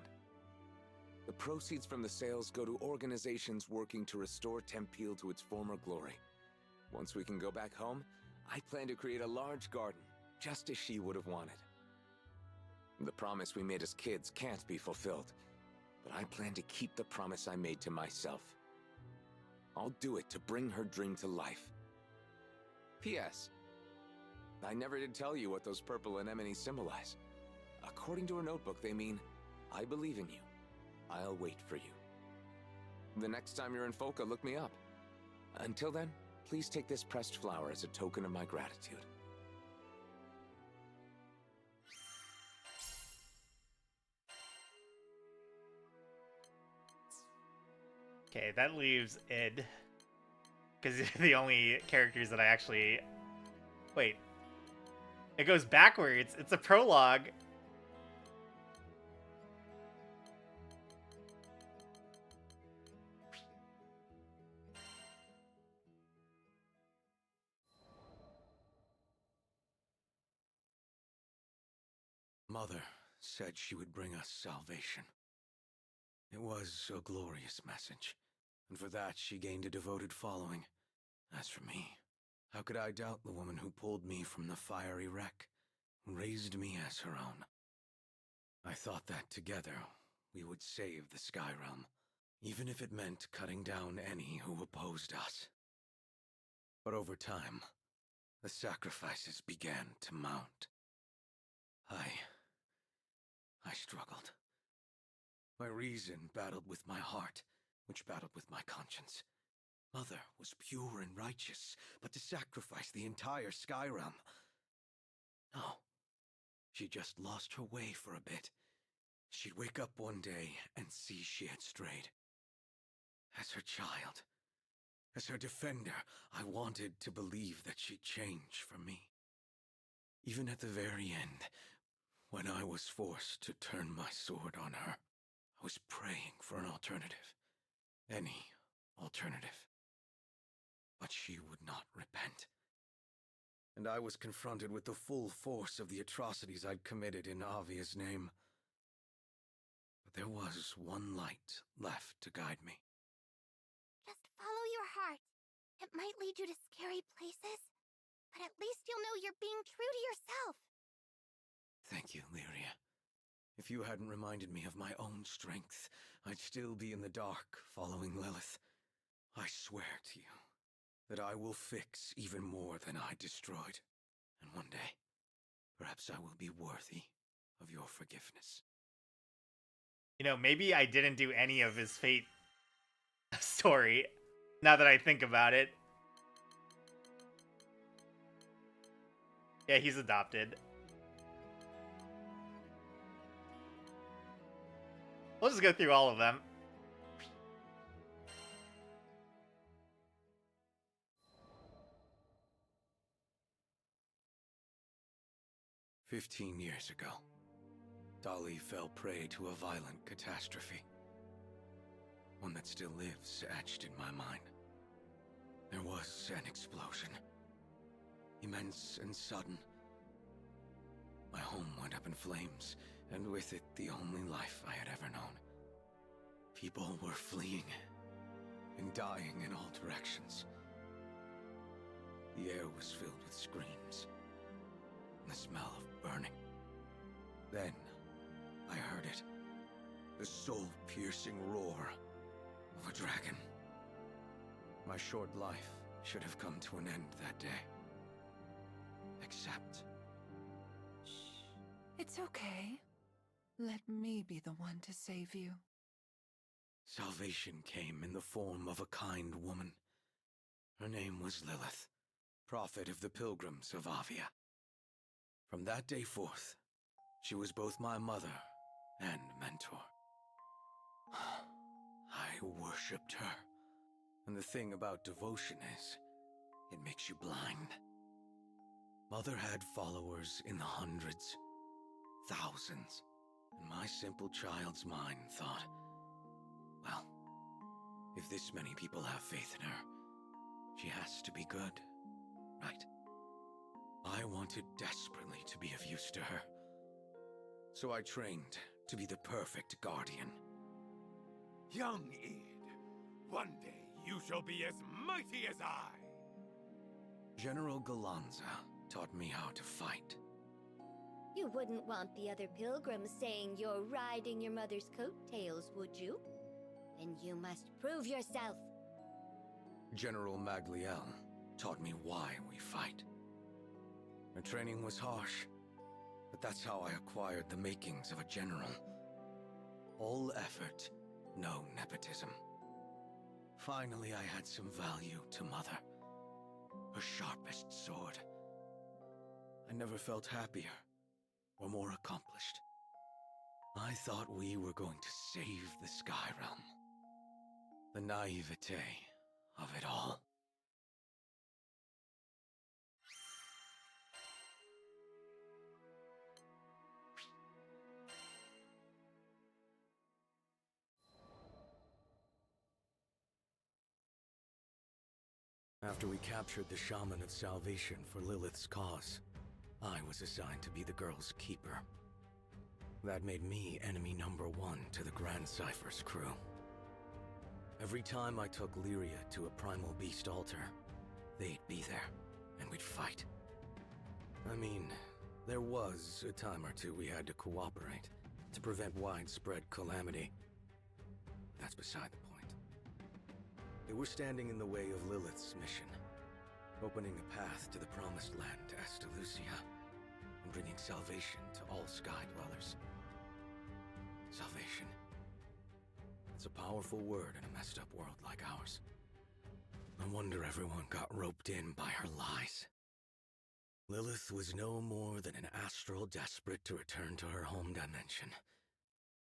The proceeds from the sales go to organizations working to restore Tempeel to its former glory. Once we can go back home, I plan to create a large garden, just as she would have wanted. The promise we made as kids can't be fulfilled, but I plan to keep the promise I made to myself. I'll do it to bring her dream to life. P.S. I never did tell you what those purple anemones symbolize. According to her notebook, they mean, I believe in you. I'll wait for you. The next time you're in Folka, look me up. Until then, please take this pressed flower as a token of my gratitude. Okay, that leaves Id. Because they're the only characters that I actually... Wait. It goes backwards. It's a prologue. Mother said she would bring us salvation. It was a glorious message, and for that she gained a devoted following. As for me, how could I doubt the woman who pulled me from the fiery wreck, who raised me as her own? I thought that together we would save the Sky Realm, even if it meant cutting down any who opposed us. But over time, the sacrifices began to mount. I struggled. My reason battled with my heart, which battled with my conscience. Mother was pure and righteous, but to sacrifice the entire Sky Realm. No. She just lost her way for a bit. She'd wake up one day and see she had strayed. As her child, as her defender, I wanted to believe that she'd change for me. Even at the very end, when I was forced to turn my sword on her, I was praying for an alternative. Any alternative. But she would not repent. And I was confronted with the full force of the atrocities I'd committed in Avia's name. But there was one light left to guide me. Just follow your heart. It might lead you to scary places, but at least you'll know you're being true to yourself. Thank you, Lyria. If you hadn't reminded me of my own strength, I'd still be in the dark following Lilith. I swear to you that I will fix even more than I destroyed. And one day, perhaps I will be worthy of your forgiveness. You know, maybe I didn't do any of his fate story, now that I think about it. Yeah, he's adopted. We'll just go through all of them. "15 years ago, Dolly fell prey to a violent catastrophe. One that still lives etched in my mind. There was an explosion. Immense and sudden. My home went up in flames, and with it the only life I had ever known. People were fleeing and dying in all directions. The air was filled with screams and the smell of burning. Then I heard it. The soul-piercing roar of a dragon. My short life should have come to an end that day. Except... Shh. It's okay. Let me be the one to save you. Salvation came in the form of a kind woman. Her name was Lilith, prophet of the pilgrims of Avia. From that day forth, she was both my mother and mentor. I worshipped her. And the thing about devotion is, it makes you blind. Mother had followers in the hundreds, thousands, and my simple child's mind thought, well, if this many people have faith in her, she has to be good, right? I wanted desperately to be of use to her. So I trained to be the perfect guardian. Young Id, one day you shall be as mighty as I. General Galanza taught me how to fight. You wouldn't want the other pilgrims saying you're riding your mother's coattails, would you? Then you must prove yourself. General Magliel taught me why we fight. My training was harsh, but that's how I acquired the makings of a general. All effort, no nepotism. Finally, I had some value to Mother. Her sharpest sword. I never felt happier or more accomplished. I thought we were going to save the Sky Realm. The naivete of it all. After we captured the Shaman of Salvation for Lilith's cause, I was assigned to be the girl's keeper. That made me enemy number one to the Grand Cypher's crew. Every time I took Lyria to a primal beast altar, they'd be there, and we'd fight. I mean, there was a time or two we had to cooperate to prevent widespread calamity. That's beside the point. They were standing in the way of Lilith's mission, opening a path to the Promised Land to Estalucia, and bringing salvation to all Sky Dwellers. Salvation. It's a powerful word in a messed up world like ours. No wonder everyone got roped in by her lies. Lilith was no more than an astral desperate to return to her home dimension.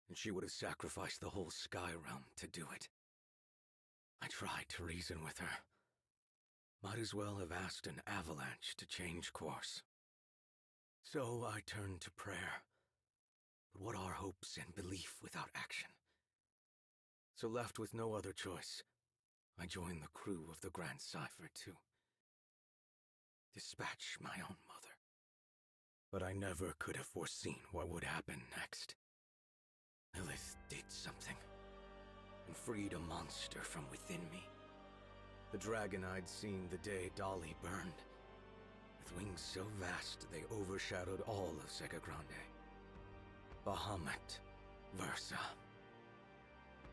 And she would have sacrificed the whole Sky Realm to do it. I tried to reason with her. Might as well have asked an avalanche to change course. So I turned to prayer. But what are hopes and belief without action? So left with no other choice, I joined the crew of the Grand Cipher to dispatch my own mother. But I never could have foreseen what would happen next. Lilith did something, and freed a monster from within me. The dragon I'd seen the day Dolly burned, with wings so vast they overshadowed all of Sega Grande. Bahamut Versa.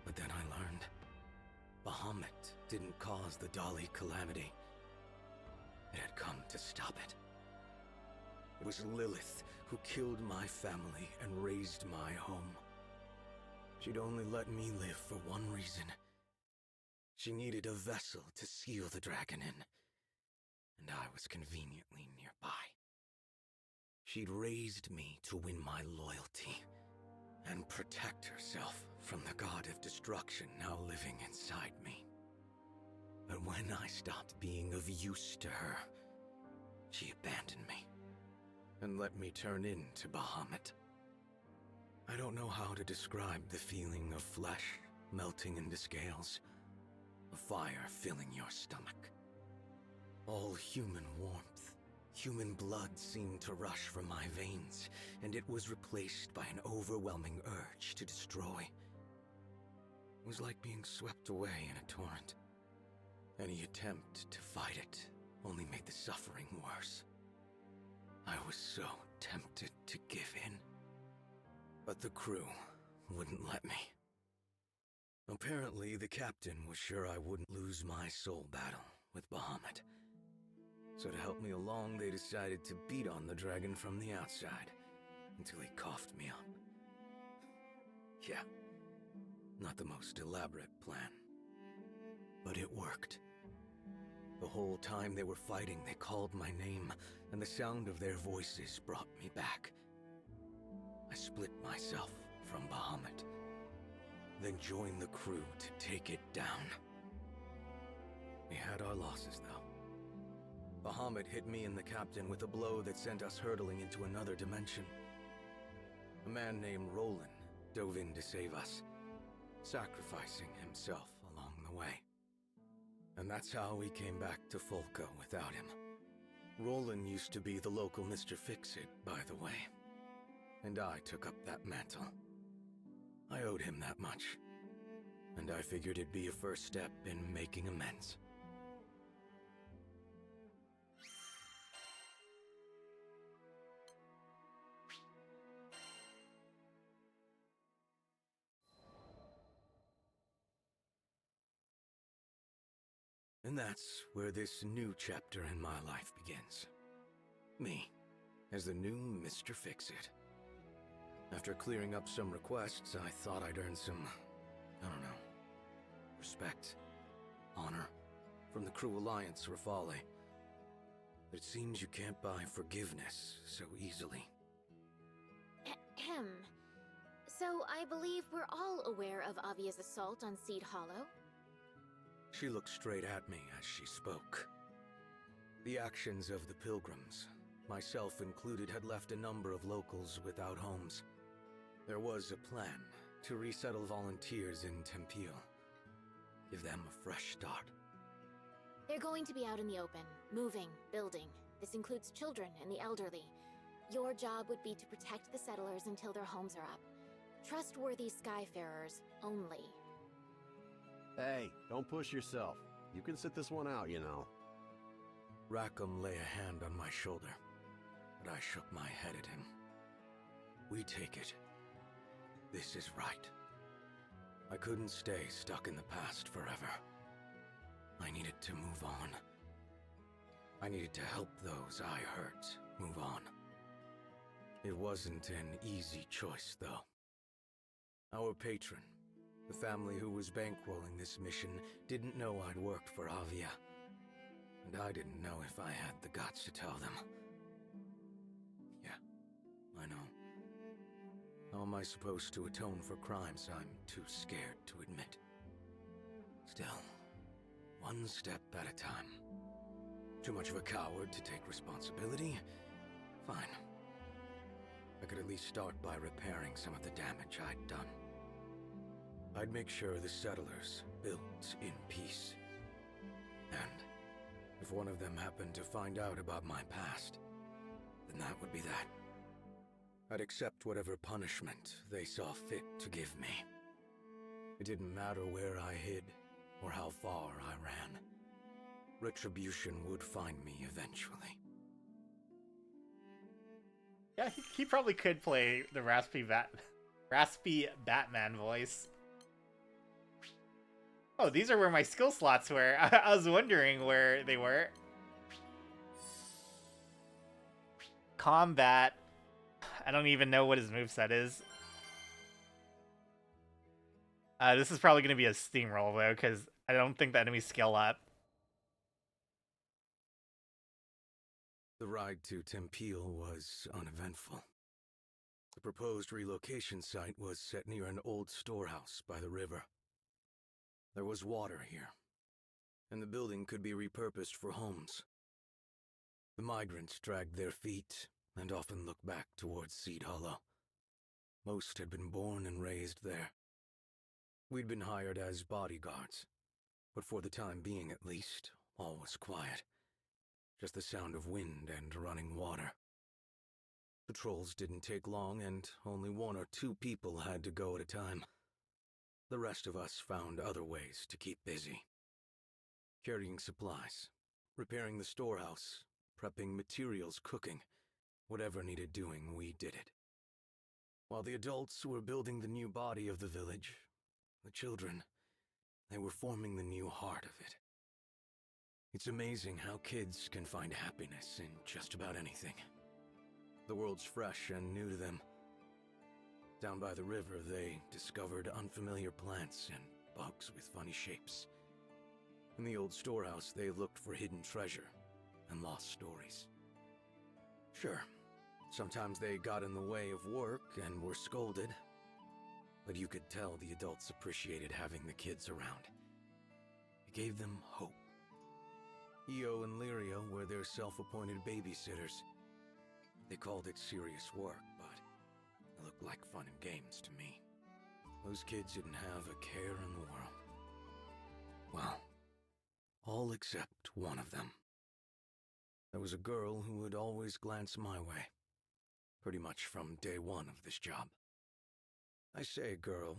But then I learned, Bahamut didn't cause the Dolly calamity. It had come to stop it. It was Lilith who killed my family and razed my home. She'd only let me live for one reason. She needed a vessel to seal the dragon in, and I was conveniently nearby. She'd raised me to win my loyalty and protect herself from the god of destruction now living inside me. But when I stopped being of use to her, she abandoned me and let me turn into Bahamut. I don't know how to describe the feeling of flesh melting into scales, a fire filling your stomach. All human warmth, human blood seemed to rush from my veins, and it was replaced by an overwhelming urge to destroy. It was like being swept away in a torrent. Any attempt to fight it only made the suffering worse. I was so tempted to give in. But the crew wouldn't let me. Apparently, the captain was sure I wouldn't lose my soul battle with Bahamut. So to help me along, they decided to beat on the dragon from the outside until he coughed me up. Yeah, not the most elaborate plan. But it worked. The whole time they were fighting, they called my name, and the sound of their voices brought me back. I split myself from Bahamut, then joined the crew to take it down. We had our losses, though. Bahamut hit me and the captain with a blow that sent us hurtling into another dimension. A man named Roland dove in to save us, sacrificing himself along the way. And that's how we came back to Folka without him. Roland used to be the local Mr. Fix-It, by the way. And I took up that mantle. I owed him that much. And I figured it'd be a first step in making amends. And that's where this new chapter in my life begins. Me, as the new Mr. Fix-It. After clearing up some requests, I thought I'd earn some, I don't know, respect, honor, from the Crew Alliance Rafale. But it seems you can't buy forgiveness so easily. Ahem. So I believe we're all aware of Avia's assault on Seed Hollow. She looked straight at me as she spoke. The actions of the pilgrims, myself included, had left a number of locals without homes. There was a plan to resettle volunteers in Tempio. Give them a fresh start. They're going to be out in the open, moving, building. This includes children and the elderly. Your job would be to protect the settlers until their homes are up. Trustworthy Skyfarers only. Hey, don't push yourself. You can sit this one out, you know. Rackham lay a hand on my shoulder, but I shook my head at him. We take it. This is right. I couldn't stay stuck in the past forever. I needed to move on. I needed to help those I hurt move on. It wasn't an easy choice, though. Our patron, The family who was bankrolling this mission didn't know I'd worked for Avia. And I didn't know if I had the guts to tell them. Yeah, I know. How am I supposed to atone for crimes I'm too scared to admit? Still, one step at a time. Too much of a coward to take responsibility? Fine. I could at least start by repairing some of the damage I'd done. I'd make sure the settlers built in peace. And if one of them happened to find out about my past, then that would be that. I'd accept whatever punishment they saw fit to give me. It didn't matter where I hid or how far I ran. Retribution would find me eventually. Yeah, he probably could play the raspy Batman voice. Oh, these are where my skill slots were. I was wondering where they were. Combat. I don't even know what his moveset is. This is probably going to be a steamroll, though, because I don't think the enemies scale up. The ride to Tempeel was uneventful. The proposed relocation site was set near an old storehouse by the river. There was water here, and the building could be repurposed for homes. The migrants dragged their feet and often looked back towards Seed Hollow. Most had been born and raised there. We'd been hired as bodyguards, but for the time being at least, all was quiet. Just the sound of wind and running water. Patrols didn't take long, and only 1 or 2 people had to go at a time. The rest of us found other ways to keep busy. Carrying supplies, repairing the storehouse, prepping materials, cooking. Whatever needed doing, we did it. While the adults were building the new body of the village, the children, they were forming the new heart of it. It's amazing how kids can find happiness in just about anything. The world's fresh and new to them. Down by the river, they discovered unfamiliar plants and bugs with funny shapes. In the old storehouse, they looked for hidden treasure and lost stories. Sure, sometimes they got in the way of work and were scolded, but you could tell the adults appreciated having the kids around. It gave them hope. Io and Lyria were their self-appointed babysitters. They called it serious work, but it looked like fun and games to me. Those kids didn't have a care in the world. Well, all except one of them. There was a girl who would always glance my way, pretty much from day one of this job. I say girl,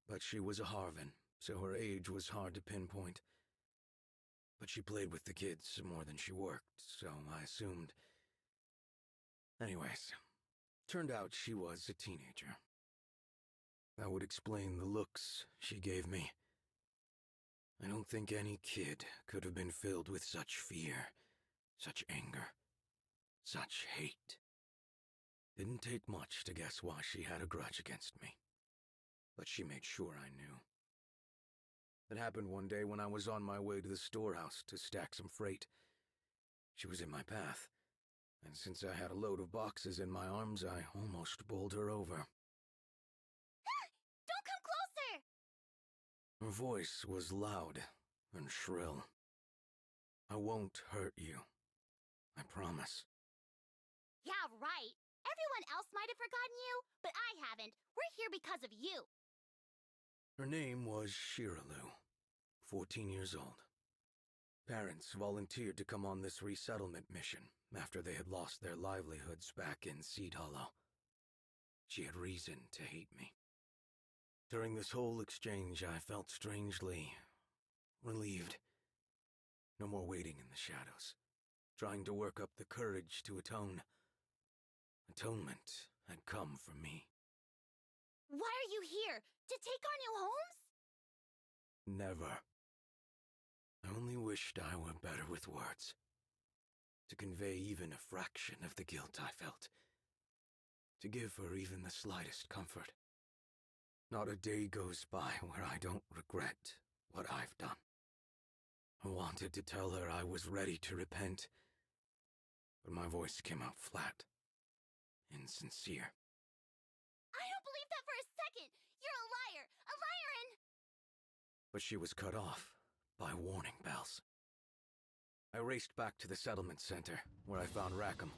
but she was a Harvin, so her age was hard to pinpoint. But she played with the kids more than she worked, so I assumed. Anyways, turned out she was a teenager. That would explain the looks she gave me. I don't think any kid could have been filled with such fear, such anger, such hate. Didn't take much to guess why she had a grudge against me. But she made sure I knew. It happened one day when I was on my way to the storehouse to stack some freight. She was in my path, and since I had a load of boxes in my arms, I almost bowled her over. Don't come closer! Her voice was loud and shrill. I won't hurt you. I promise. Yeah, right. Everyone else might have forgotten you, but I haven't. We're here because of you. Her name was Shiralu, 14 years old. Parents volunteered to come on this resettlement mission after they had lost their livelihoods back in Seed Hollow. She had reason to hate me. During this whole exchange, I felt strangely relieved. No more waiting in the shadows, trying to work up the courage to atone. Atonement had come for me. Why are you here? To take our new homes? Never. I only wished I were better with words. To convey even a fraction of the guilt I felt. To give her even the slightest comfort. Not a day goes by where I don't regret what I've done. I wanted to tell her I was ready to repent, but my voice came out flat, insincere. I don't believe that for a second! You're a liar! A liar and... But she was cut off by warning bells. I raced back to the settlement center, where I found Rackham.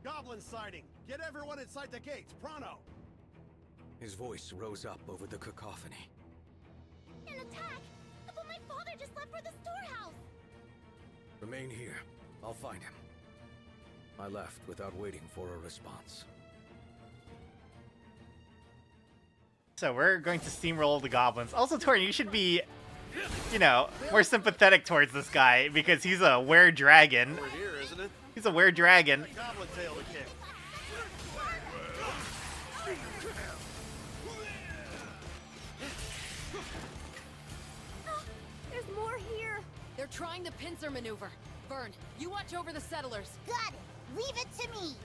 Goblin sighting! Get everyone inside the gates, pronto! His voice rose up over the cacophony. An attack! But my father just left for the storehouse! Remain here. I'll find him. I left without waiting for a response. So we're going to steamroll the goblins. Also, Torian, you should be, you know, more sympathetic towards this guy because he's a were-dragon. Over here, isn't it? He's a were-dragon. Goblin tail to kick. There's more here. They're trying the pincer maneuver. Vern, you watch over the settlers. Got it. Leave it to me.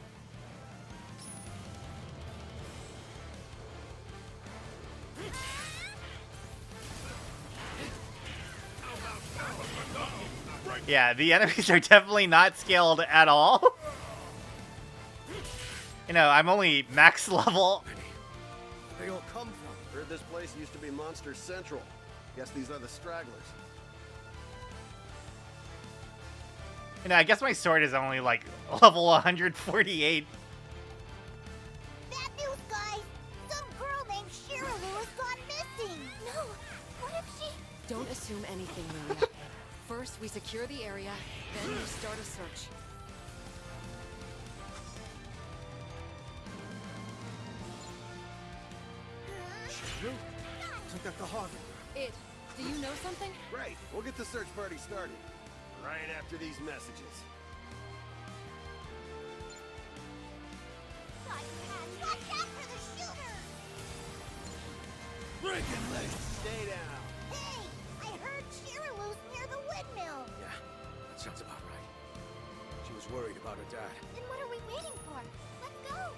Yeah, the enemies are definitely not scaled at all. You know, I'm only max level. They all come from? Heard this place used to be Monster Central. Guess these are the stragglers. You know, I guess my sword is only like level 148. Bad news, guys. Some girl named Shiralu has gone missing. No! What if she... Don't assume anything, Maria. First, we secure the area, then we start a search. Shiralu? Took out the Harvard. Id, do you know something? Great. We'll get the search party started. Right after these messages. Watch out for the shooter! Breaking legs. Stay down. Hey, I heard Shiralu's near the windmill. Yeah, that sounds about right. She was worried about her dad. Then what are we waiting for? Let's go.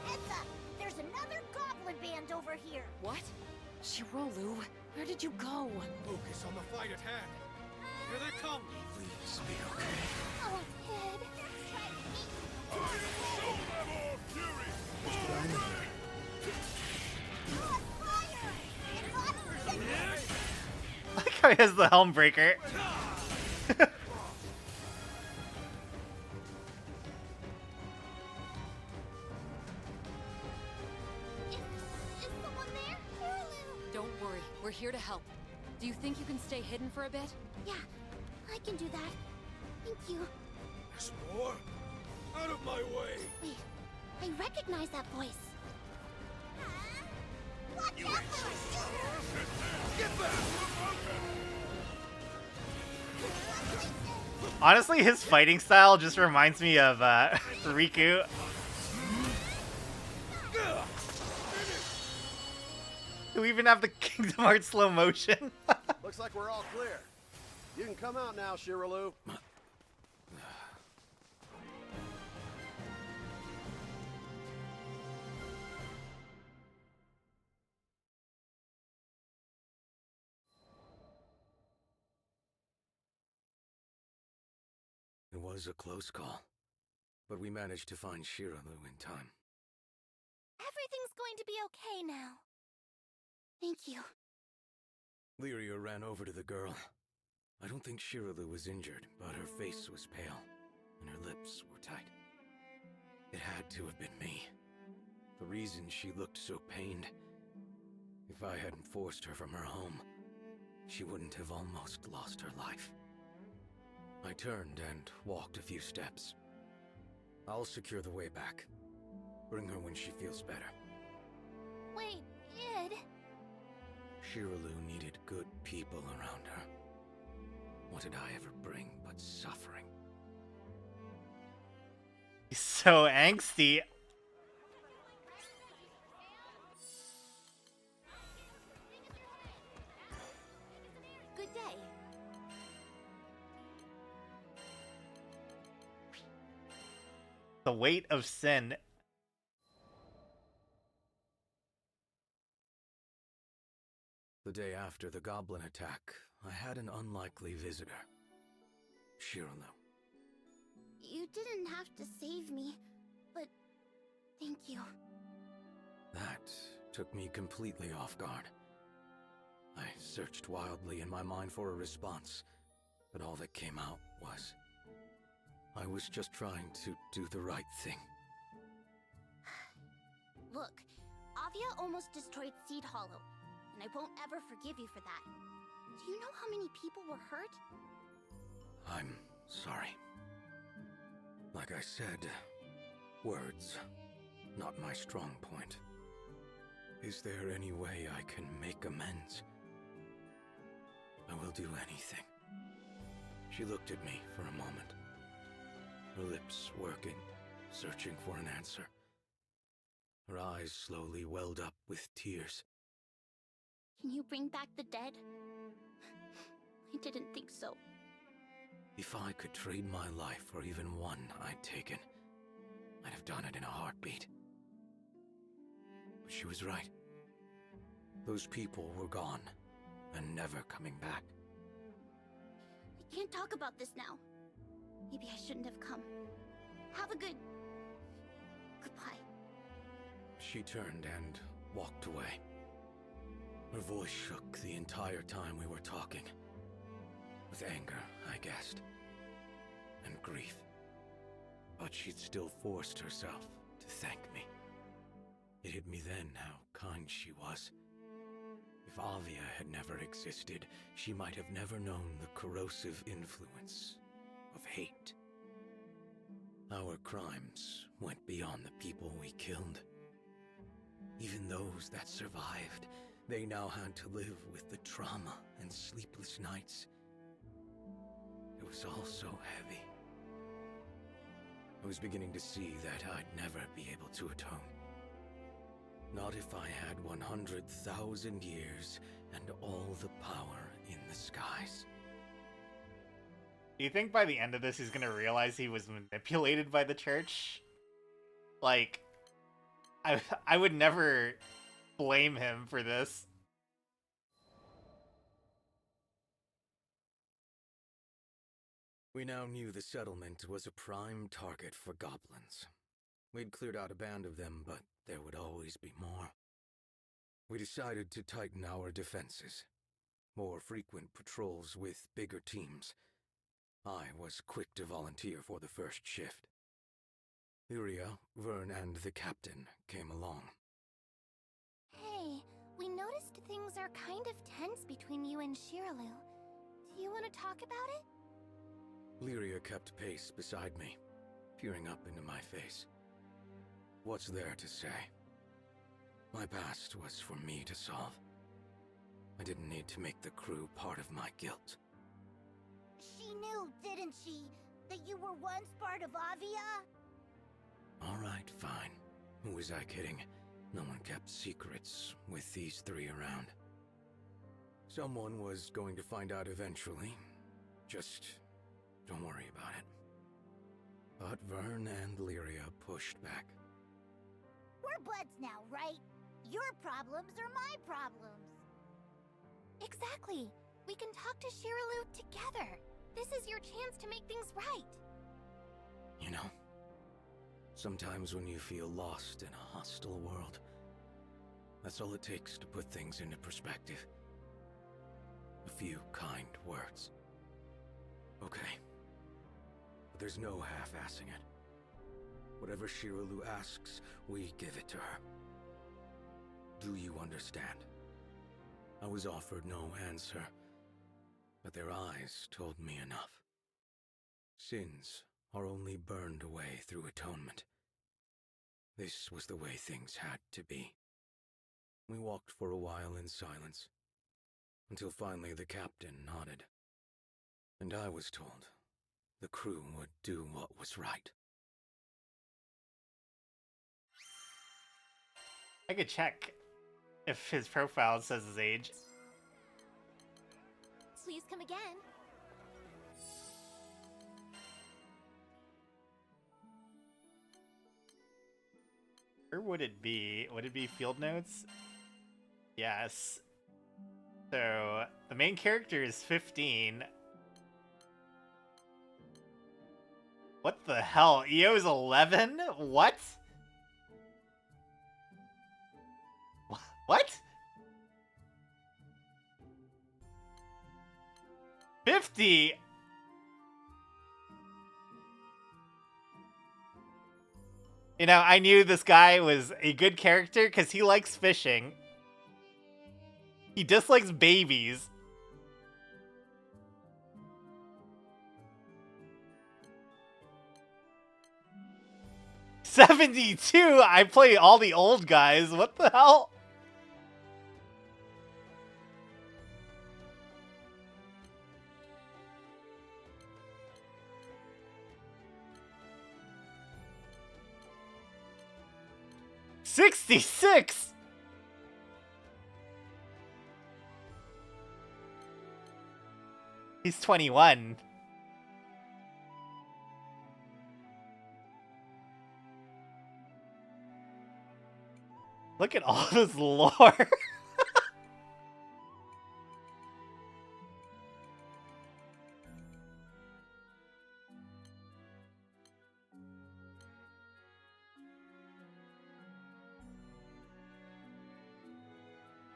Heads up! There's another goblin band over here. What? Shirolu, where did you go? Focus on the fight at hand. Here they come. Please be okay. Oh, Ed. Try to Show them all fury! On fire! And not I like how he has the helm breaker. Is someone there? Shiralu! Don't worry, we're here to help. Do you think you can stay hidden for a bit? Yeah, I can do that. Thank you. There's more? Out of my way! Wait, I recognize that voice. Watch out for the shooter! Get back! Honestly, his fighting style just reminds me of Riku. We even have the Kingdom Hearts slow motion. Looks like we're all clear. You can come out now, Shiralu. It was a close call, but we managed to find Shiralu in time. Everything's going to be okay now. Thank you. Lyria ran over to the girl. I don't think Shiralu was injured, but her face was pale, and her lips were tight. It had to have been me. The reason she looked so pained. If I hadn't forced her from her home, she wouldn't have almost lost her life. I turned and walked a few steps. I'll secure the way back. Bring her when she feels better. Wait, Id. Shiralu needed good people around her. What did I ever bring but suffering? He's so angsty. Good day. The weight of sin. The day after the goblin attack, I had an unlikely visitor. Shiralu. You didn't have to save me, but thank you. That took me completely off guard. I searched wildly in my mind for a response, but all that came out was... I was just trying to do the right thing. Look, Avia almost destroyed Seed Hollow, and I won't ever forgive you for that. Do you know how many people were hurt? I'm sorry. Like I said, words, not my strong point. Is there any way I can make amends? I will do anything. She looked at me for a moment. Her lips working, searching for an answer. Her eyes slowly welled up with tears. Can you bring back the dead? I didn't think so. If I could trade my life for even one I'd taken, I'd have done it in a heartbeat. But she was right. Those people were gone, and never coming back. We can't talk about this now. Maybe I shouldn't have come. Have a good... goodbye. She turned and walked away. Her voice shook the entire time we were talking. With anger, I guessed. And grief. But she'd still forced herself to thank me. It hit me then how kind she was. If Avia had never existed, she might have never known the corrosive influence of hate. Our crimes went beyond the people we killed. Even those that survived, they now had to live with the trauma and sleepless nights. It was all so heavy. I was beginning to see that I'd never be able to atone. Not if I had 100,000 years and all the power in the skies. Do you think by the end of this he's gonna realize he was manipulated by the church? Like, I would never blame him for this. We now knew the settlement was a prime target for goblins. We'd cleared out a band of them, but there would always be more. We decided to tighten our defenses. More frequent patrols with bigger teams. I was quick to volunteer for the first shift. Lyria, Vern, and the captain came along. Hey, we noticed things are kind of tense between you and Shiralu. Do you want to talk about it? Lyria kept pace beside me, peering up into my face. What's there to say? My past was for me to solve. I didn't need to make the crew part of my guilt. She knew, didn't she, that you were once part of Avia? All right, fine. Who was I kidding? No one kept secrets with these three around. Someone was going to find out eventually. Just don't worry about it. But Vern and Lyria pushed back. We're buds now, right? Your problems are my problems. Exactly. We can talk to Shiralu together. This is your chance to make things right. You know, sometimes when you feel lost in a hostile world, that's all it takes to put things into perspective. A few kind words. Okay. But there's no half-assing it. Whatever Shiralu asks, we give it to her. Do you understand? I was offered no answer, but their eyes told me enough. Sins are only burned away through atonement. This was the way things had to be. We walked for a while in silence, until finally the captain nodded. And I was told the crew would do what was right. I could check if his profile says his age. Please come again. Where would it be? Would it be field notes? Yes. So, the main character is 15. What the hell? EO is 11? What? What? 50? You know, I knew this guy was a good character because he likes fishing. He dislikes babies. "72? I play all the old guys. What the hell?" "66? He's 21. Look at all this lore.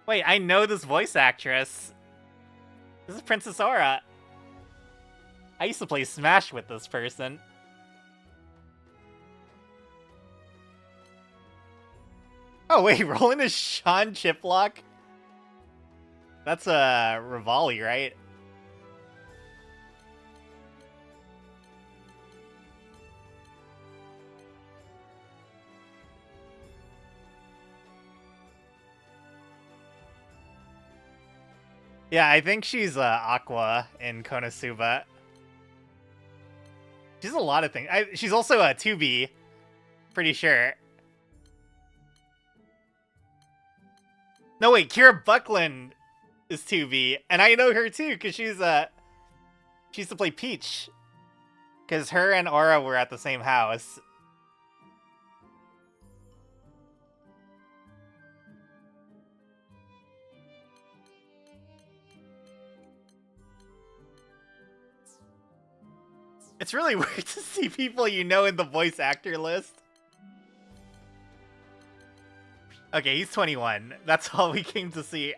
Wait, I know this voice actress. This is Princess Aura. I used to play Smash with this person. Oh wait, Roland is Sean Chiplock? That's Rivali, right? Yeah, I think she's Aqua in Konosuba. She's a lot of things. She's also a 2B. Pretty sure. No, wait, Kira Buckland is 2B. And I know her too, because she used to play Peach. Because her and Aura were at the same house. It's really weird to see people you know in the voice actor list. Okay, he's 21. That's all we came to see.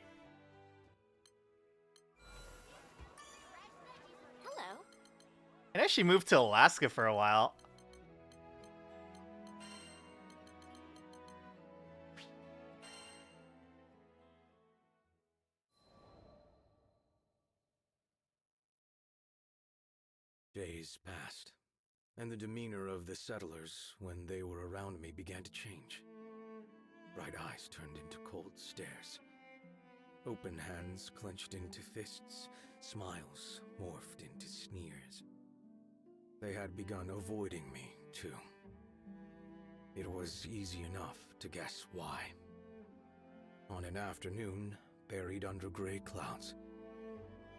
Hello. I know she moved to Alaska for a while. Days passed, and the demeanor of the settlers when they were around me began to change. Bright eyes turned into cold stares. Open hands clenched into fists, smiles morphed into sneers. They had begun avoiding me, too. It was easy enough to guess why. On an afternoon, buried under gray clouds,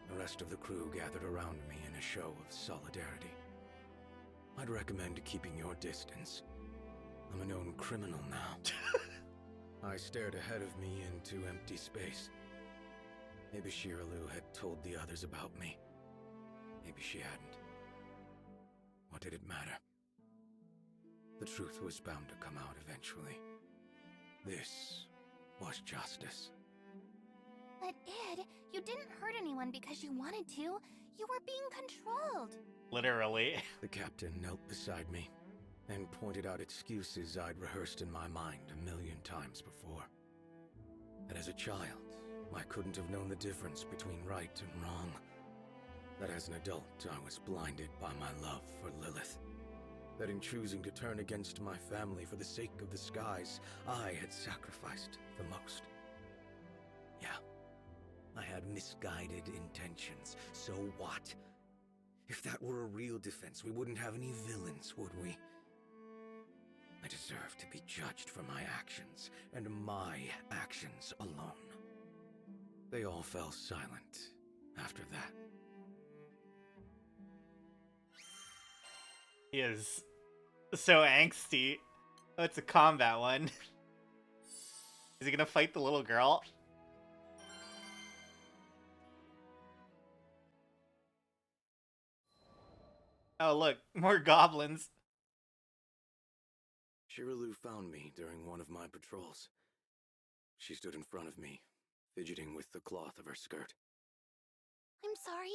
the rest of the crew gathered around me in a show of solidarity. I'd recommend keeping your distance. I'm a known criminal now. I stared ahead of me into empty space. Maybe Shiralu had told the others about me. Maybe she hadn't. What did it matter? The truth was bound to come out eventually. This was justice. But Id, you didn't hurt anyone because you wanted to. You were being controlled. Literally. The captain knelt beside me and pointed out excuses I'd rehearsed in my mind a million times before. That as a child, I couldn't have known the difference between right and wrong. That as an adult, I was blinded by my love for Lilith. That in choosing to turn against my family for the sake of the skies, I had sacrificed the most. Yeah, I had misguided intentions. So what? If that were a real defense, we wouldn't have any villains, would we? I deserve to be judged for my actions, and my actions alone. They all fell silent after that. He is so angsty. Oh, it's a combat one. Is he gonna fight the little girl? Oh look, more goblins. Shiraloo found me during one of my patrols. She stood in front of me, fidgeting with the cloth of her skirt. I'm sorry.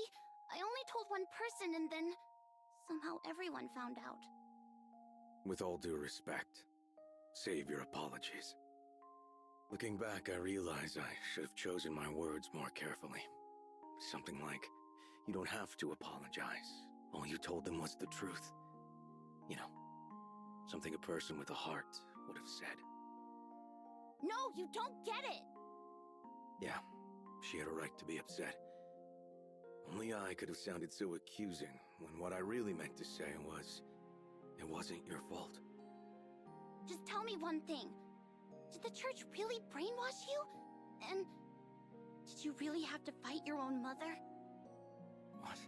I only told one person and then somehow everyone found out. With all due respect, save your apologies. Looking back, I realize I should have chosen my words more carefully. Something like, you don't have to apologize. All you told them was the truth. You know, something a person with a heart would have said. No, you don't get it! Yeah, she had a right to be upset. Only I could have sounded so accusing when what I really meant to say was, it wasn't your fault. Just tell me one thing. Did the church really brainwash you? And did you really have to fight your own mother? What?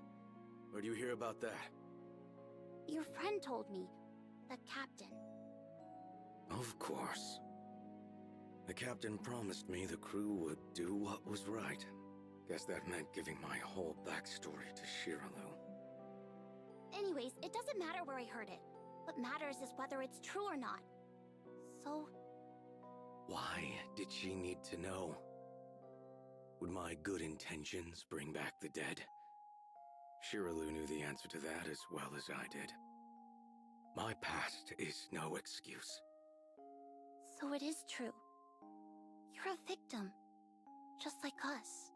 Where'd you hear about that? Your friend told me. The captain. Of course. The captain promised me the crew would do what was right. Guess that meant giving my whole backstory to Shiraloo. Anyways, it doesn't matter where I heard it. What matters is whether it's true or not. So... Why did she need to know? Would my good intentions bring back the dead? Shiraloo knew the answer to that as well as I did. My past is no excuse. So it is true. You're a victim. Just like us.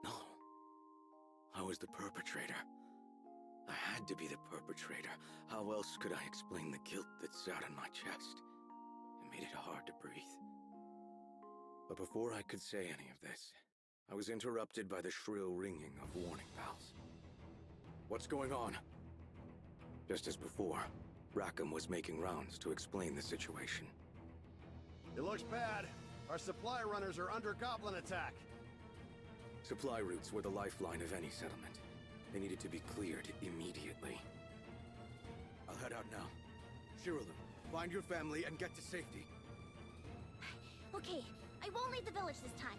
No. I was the perpetrator. I had to be the perpetrator. How else could I explain the guilt that sat on my chest? It made it hard to breathe. But before I could say any of this, I was interrupted by the shrill ringing of warning bells. What's going on? Just as before, Rackham was making rounds to explain the situation. It looks bad. Our supply runners are under goblin attack. Supply routes were the lifeline of any settlement. They needed to be cleared immediately. I'll head out now. Shiraloo, find your family and get to safety. Okay, I won't leave the village this time.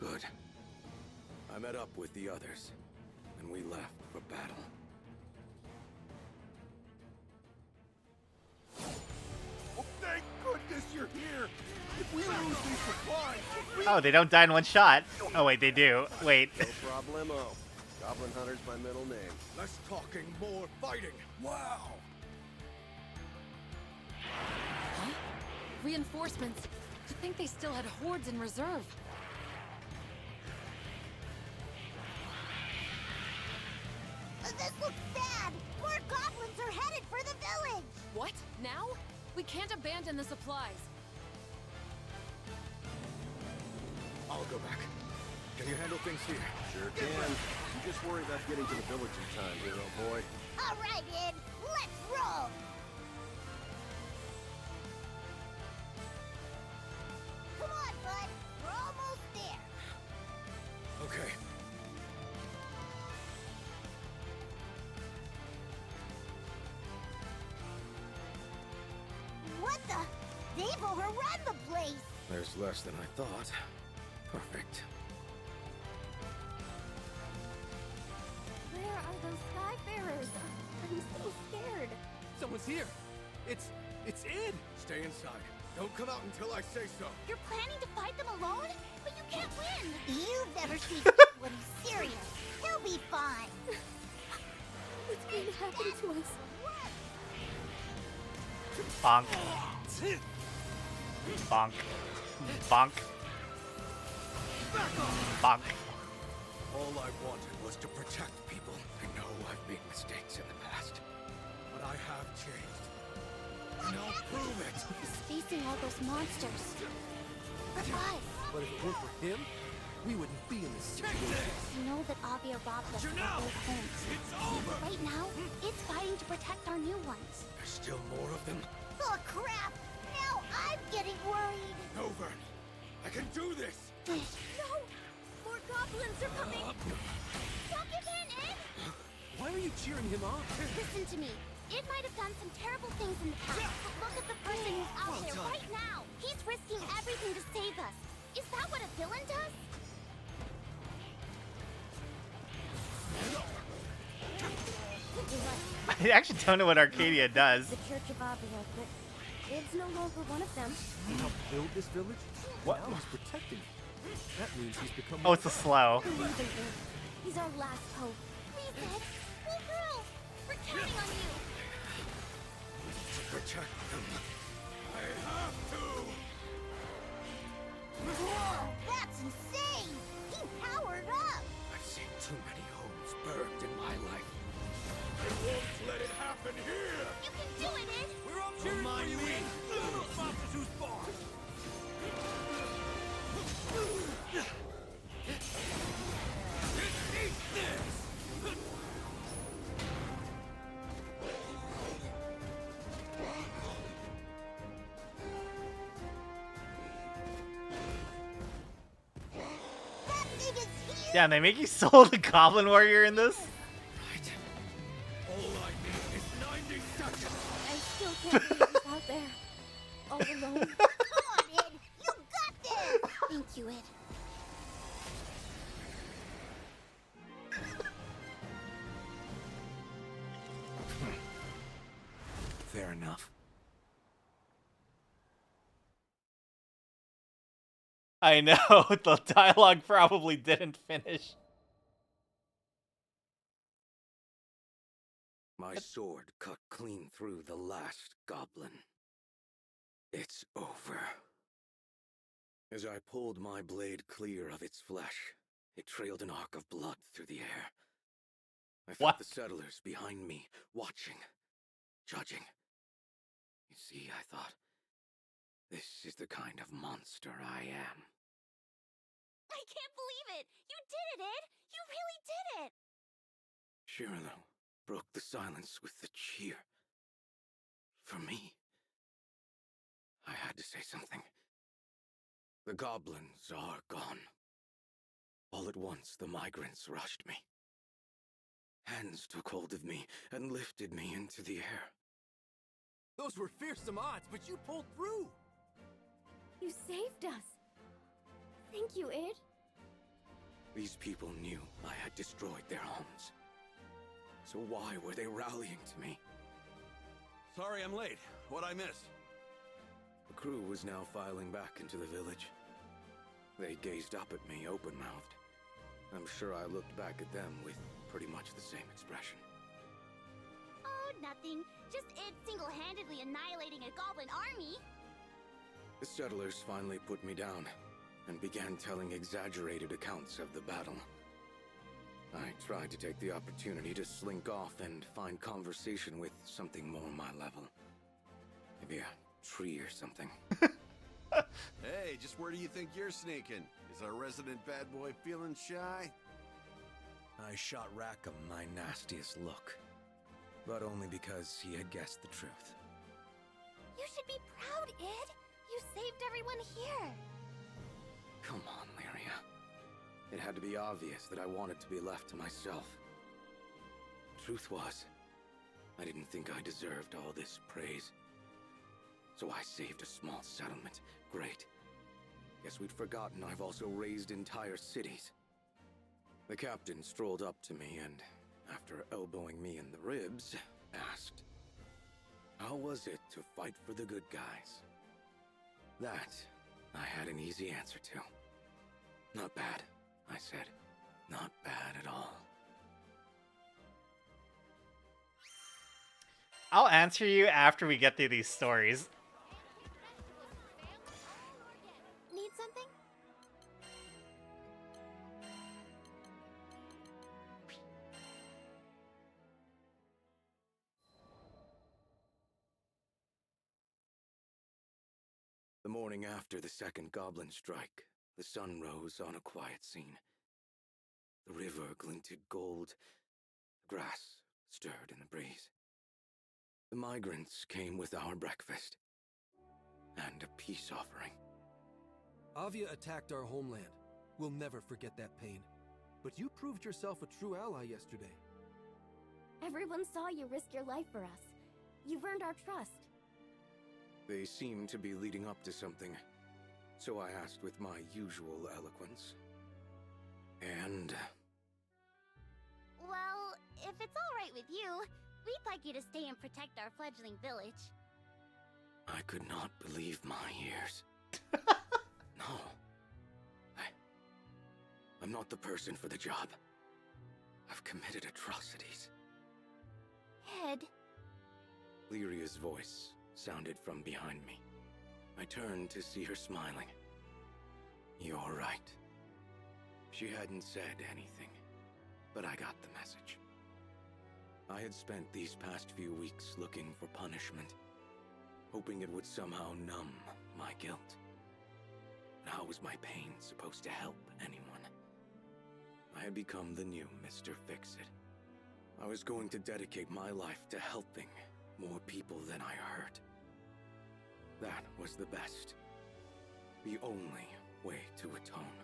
Good. I met up with the others, and we left for battle. Oh, thank goodness you're here! If we lose these supplies... Oh, they don't die in one shot. Oh wait, they do. Wait. No problemo. Goblin Hunter's my middle name. Less talking, more fighting! Wow! Huh? Reinforcements. To think they still had hordes in reserve. This looks bad! More goblins are headed for the village! What? Now? We can't abandon the supplies. I'll go back. Can you handle things here? Sure can. You just worry about getting to the village in time, hero boy. Alright, Ed, let's roll! Come on, bud. We're almost there. Okay. What the? They've overrun the place! There's less than I thought. Perfect. Where are those Skyfarers? I'm so scared. Someone's here! It's Id! Stay inside. Don't come out until I say so. You're planning to fight them alone? But you can't win! You've never seen when he's serious. He'll be fine. What's going to happen to us? Bonk. Bonk. Bonk. Bonk. All I wanted was to protect people. I know I've made mistakes in the past, But I have changed. And I'll prove it! He's facing all those monsters. But us. But if it weren't for him, we wouldn't be in this situation. You know that Avi robbed us of our old homes. It's over! Right now, it's fighting to protect our new ones. there's still more of them. Oh, crap! Now I'm getting worried. No, Vern. I can do this! No! More goblins are coming! Don't give in, Ed! Why are you cheering him on? Listen to me. It might have done some terrible things in the past, but look at the person who's out there right now. He's risking everything to save us. Is that what a villain does? I actually don't know what Arcadia does. The Church of Avia, but it's no longer one of them. He helped build this village? What? Now he's protecting it. That means he's become... Oh, it's a slow. Believe in him. He's our last hope. Please, Ed. Pull through. We're counting on you. To protect them. I have to! Whoa, that's insane. He powered up. I've seen too many homes burned in my life. I won't let it happen here! You can do it, Ed. We're all cheering for you, Ed. Little foxes who's boss. That thing is huge. Yeah, and they make you soul the Goblin Warrior in this? All I need is 90 seconds! I still can't believe he's out there. All alone. Come on, Ed. You got this. Thank you, Ed. Fair enough. I know, the dialogue probably didn't finish. My sword cut clean through the last goblin. It's over. As I pulled my blade clear of its flesh, it trailed an arc of blood through the air. I felt the settlers behind me, watching, judging. You see, I thought, this is the kind of monster I am. I can't believe it. You did it, Ed. You really did it. Shirlow broke the silence with a cheer. For me, I had to say something. The goblins are gone. All at once, the migrants rushed me. Hands took hold of me and lifted me into the air. Those were fearsome odds, but you pulled through! You saved us. Thank you, Ed. These people knew I had destroyed their homes. So why were they rallying to me? Sorry I'm late. What'd I miss? The crew was now filing back into the village. They gazed up at me open-mouthed. I'm sure I looked back at them with pretty much the same expression. Oh, nothing. Just Ed single-handedly annihilating a goblin army. The settlers finally put me down and began telling exaggerated accounts of the battle. I tried to take the opportunity to slink off and find conversation with something more my level. Maybe a tree or something. Hey, just where do you think you're sneaking? Is our resident bad boy feeling shy? I shot Rackham my nastiest look, but only because he had guessed the truth. You should be proud, Ed. You saved everyone here. Come on, Lyria. It had to be obvious that I wanted to be left to myself. Truth was, I didn't think I deserved all this praise. So I saved a small settlement. Great. Guess we'd forgotten I've also raised entire cities. The captain strolled up to me and, after elbowing me in the ribs, asked, how was it to fight for the good guys? That, I had an easy answer to. Not bad, I said. Not bad at all. I'll answer you after we get through these stories. Need something? The morning after the second goblin strike, the sun rose on a quiet scene. The river glinted gold. The grass stirred in the breeze. The migrants came with our breakfast and a peace offering. Avia attacked our homeland. We'll never forget that pain. But you proved yourself a true ally yesterday. Everyone saw you risk your life for us. You've earned our trust. They seem to be leading up to something, so I asked with my usual eloquence. And... Well, if it's alright with you, we'd like you to stay and protect our fledgling village. I could not believe my ears. No. I'm not the person for the job. I've committed atrocities. Ed. Lyria's voice sounded from behind me. I turned to see her smiling. You're right. She hadn't said anything, but I got the message. I had spent these past few weeks looking for punishment, hoping it would somehow numb my guilt. How was my pain supposed to help anyone? I had become the new Mr. Fix-It. I was going to dedicate my life to helping more people than I hurt. That was the best. The only way to atone.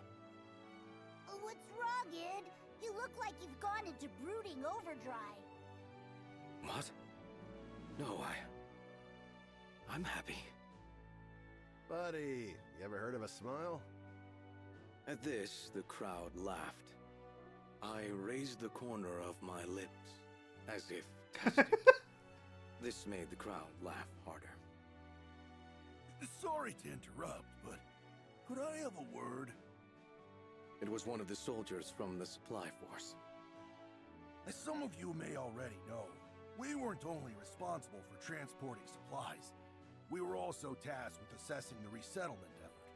What's wrong, Id? You look like you've gone into brooding overdrive. What? No, I'm happy. Buddy, you ever heard of a smile? At this, the crowd laughed. I raised the corner of my lips, as if testing. This made the crowd laugh harder. Sorry to interrupt, but could I have a word? It was one of the soldiers from the supply force. As some of you may already know, we weren't only responsible for transporting supplies, we were also tasked with assessing the resettlement effort.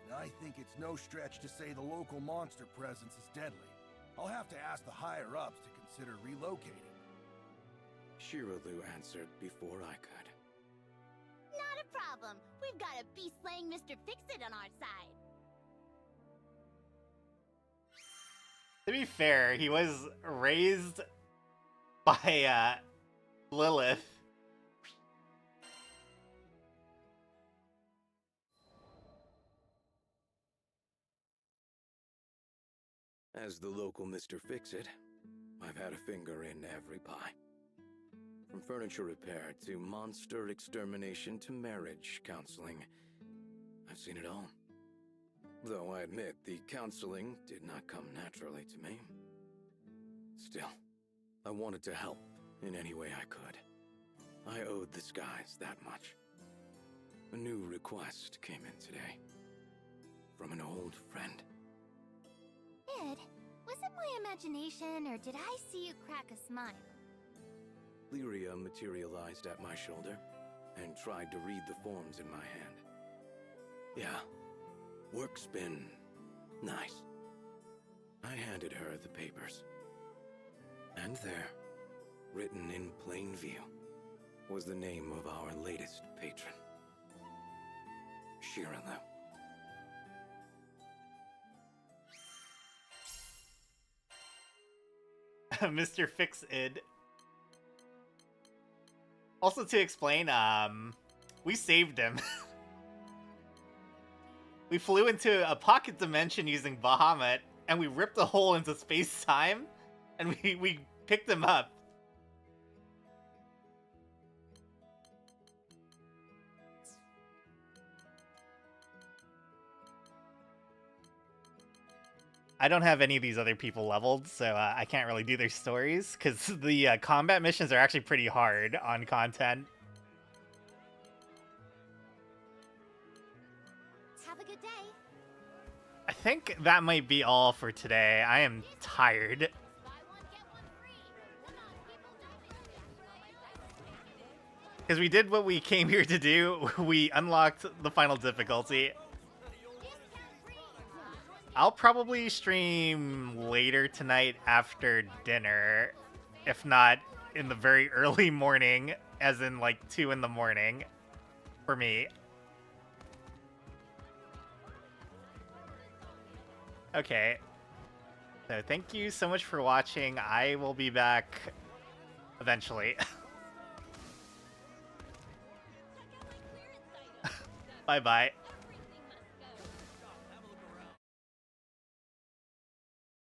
And I think it's no stretch to say the local monster presence is deadly. I'll have to ask the higher-ups to consider relocating. Shiraloo answered before I could. Not a problem. We've got a beast-slaying Mr. Fix-It on our side. To be fair, he was raised by Lilith. As the local Mr. Fix-It, I've had a finger in every pie. From furniture repair to monster extermination to marriage counseling, I've seen it all. Though I admit the counseling did not come naturally to me. Still, I wanted to help in any way I could. I owed the skies that much. A new request came in today. From an old friend. Ed, was it my imagination, or did I see you crack a smile? Lyria materialized at my shoulder and tried to read the forms in my hand. Yeah, work's been nice. I handed her the papers. And there, written in plain view, was the name of our latest patron. Shiraloo. Mr. Fix-It. Also to explain, we saved him. We flew into a pocket dimension using Bahamut, and we ripped a hole into space-time, and we picked him up. I don't have any of these other people leveled, so I can't really do their stories, because the combat missions are actually pretty hard on content. Have a good day. I think that might be all for today. I am tired. Because we did what we came here to do. We unlocked the final difficulty. I'll probably stream later tonight after dinner, if not in the very early morning, as in like 2 in the morning for me. Okay, so thank you so much for watching. I will be back eventually. Bye-bye.